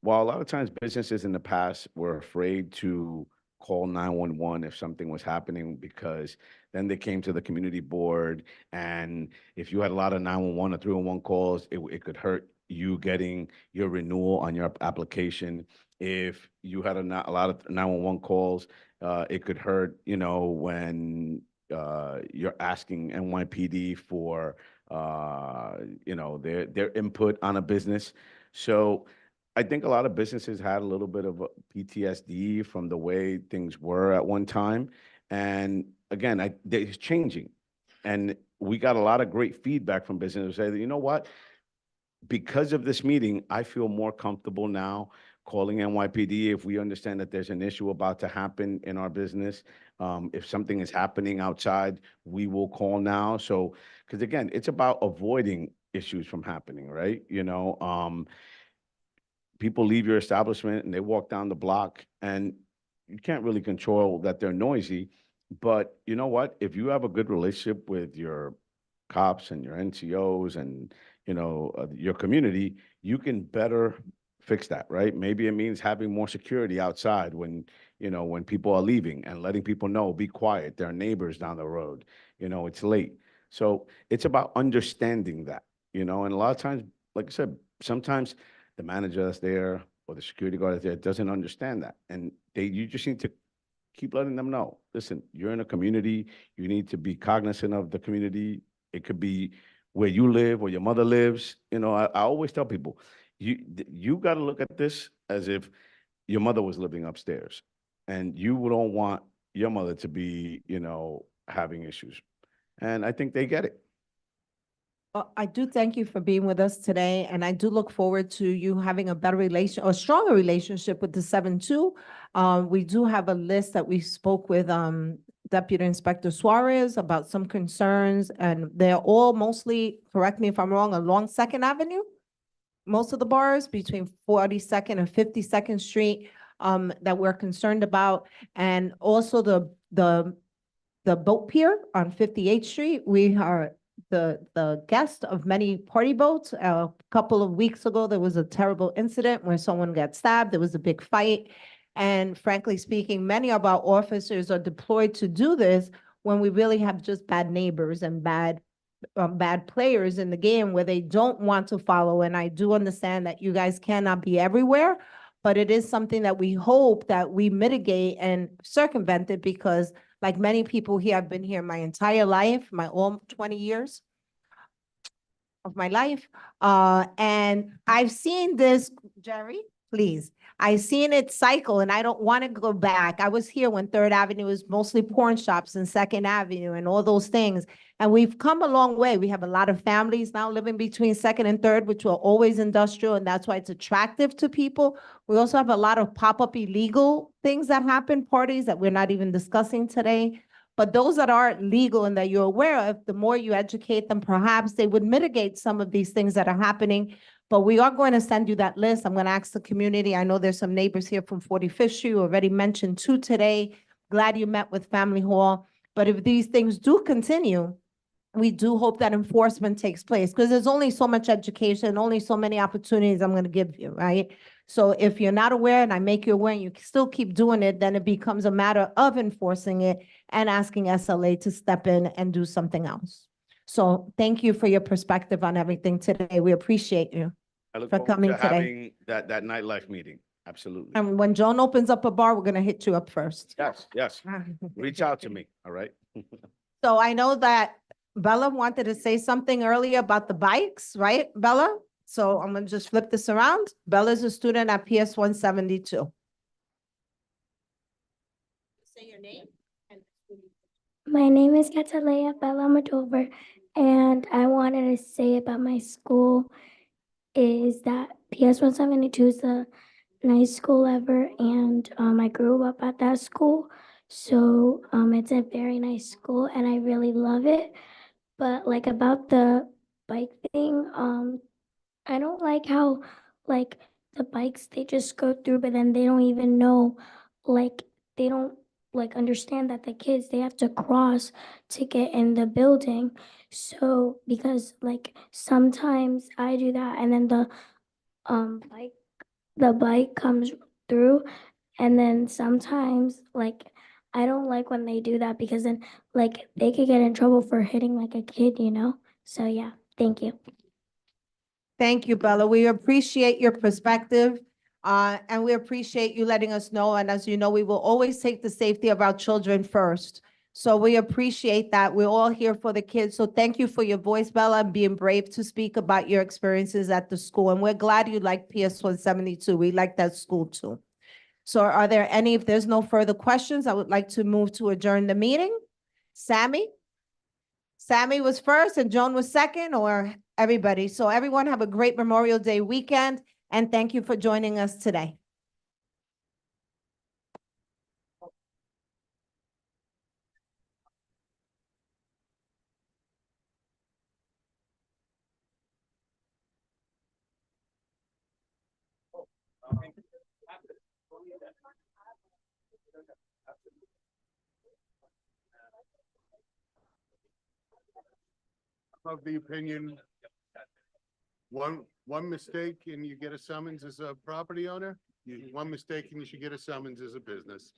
while a lot of times businesses in the past were afraid to call 911 if something was happening, because then they came to the community board, and if you had a lot of 911 or 311 calls, it could hurt you getting your renewal on your application. If you had a lot of 911 calls, it could hurt, when you're asking NYPD for, their input on a business. So I think a lot of businesses had a little bit of a PTSD from the way things were at one time. And again, it's changing. And we got a lot of great feedback from businesses who say, you know what? Because of this meeting, I feel more comfortable now calling NYPD if we understand that there's an issue about to happen in our business. If something is happening outside, we will call now. So, because again, it's about avoiding issues from happening, right? People leave your establishment and they walk down the block, and you can't really control that they're noisy. But you know what? If you have a good relationship with your cops and your NCOs and, your community, you can better fix that, right? Maybe it means having more security outside when people are leaving, and letting people know, be quiet. There are neighbors down the road, it's late. So it's about understanding that, and a lot of times, like I said, sometimes the manager that's there or the security guard there doesn't understand that. And you just need to keep letting them know, listen, you're in a community, you need to be cognizant of the community. It could be where you live or your mother lives. I always tell people, you got to look at this as if your mother was living upstairs, and you don't want your mother to be, having issues. And I think they get it. Well, I do thank you for being with us today, and I do look forward to you having a better relation or stronger relationship with the 7-2. We do have a list that we spoke with Deputy Inspector Suarez about some concerns, and they're all mostly, correct me if I'm wrong, along Second Avenue. Most of the bars between 42nd and 52nd Street that we're concerned about, and also the boat pier on 58th Street. We are the guest of many party boats. A couple of weeks ago, there was a terrible incident where someone got stabbed. There was a big fight. And frankly speaking, many of our officers are deployed to do this when we really have just bad neighbors and bad players in the game where they don't want to follow. And I do understand that you guys cannot be everywhere, but it is something that we hope that we mitigate and circumvent it, because like many people here, I've been here my entire life, all 20 years of my life. And I've seen this, Jerry, please. I've seen it cycle, and I don't want to go back. I was here when 3rd Avenue was mostly porn shops and 2nd Avenue and all those things. And we've come a long way. We have a lot of families now living between 2nd and 3rd, which were always industrial, and that's why it's attractive to people. We also have a lot of pop-up illegal things that happen, parties that we're not even discussing today. But those that are legal and that you're aware of, the more you educate them, perhaps they would mitigate some of these things that are happening. But we are going to send you that list. I'm going to ask the community. I know there's some neighbors here from 45th Street who already mentioned 2 today. Glad you met with Family Hall. But if these things do continue, we do hope that enforcement takes place, because there's only so much education, only so many opportunities I'm going to give you, right? So if you're not aware and I make you aware and you still keep doing it, then it becomes a matter of enforcing it and asking SLA to step in and do something else. So thank you for your perspective on everything today. We appreciate you I look for forward coming to today. having that nightlife meeting. Absolutely. And when Joan opens up a bar, we're going to hit you up first. Yes. Reach out to me. All right. So I know that Bella wanted to say something earlier about the bikes, right, Bella? So I'm going to just flip this around. Bella's a student at PS 172. Say your name. My name is Catalea Bella Madover, and I wanted to say about my school is that PS 172 is the nice school ever, and I grew up at that school, so it's a very nice school, and I really love it. But like about the bike thing, I don't like how like the bikes they just go through, but then they don't even know, like they don't like understand that the kids they have to cross to get in the building. So because like sometimes I do that, and then the bike comes through, and then sometimes like I don't like when they do that, because then like they could get in trouble for hitting like a kid, you know? So yeah, thank you. Thank you, Bella. We appreciate your perspective, and we appreciate you letting us know. And as you know, we will always take the safety of our children first. So we appreciate that. We're all here for the kids. So thank you for your voice, Bella, and being brave to speak about your experiences at the school. And we're glad you like PS 172. We like that school too. So are there any, if there's no further questions, I would like to move to adjourn the meeting. Sammy? Sammy was first and Joan was second, or everybody? So everyone have a great Memorial Day weekend, and thank you for joining us today. Of the opinion, one mistake and you get a summons as a property owner, one mistake and you should get a summons as a business.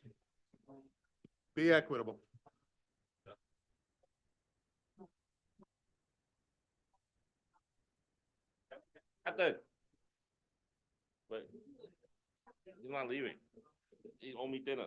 Be equitable. Captain. Wait. He's not leaving. He owe me dinner.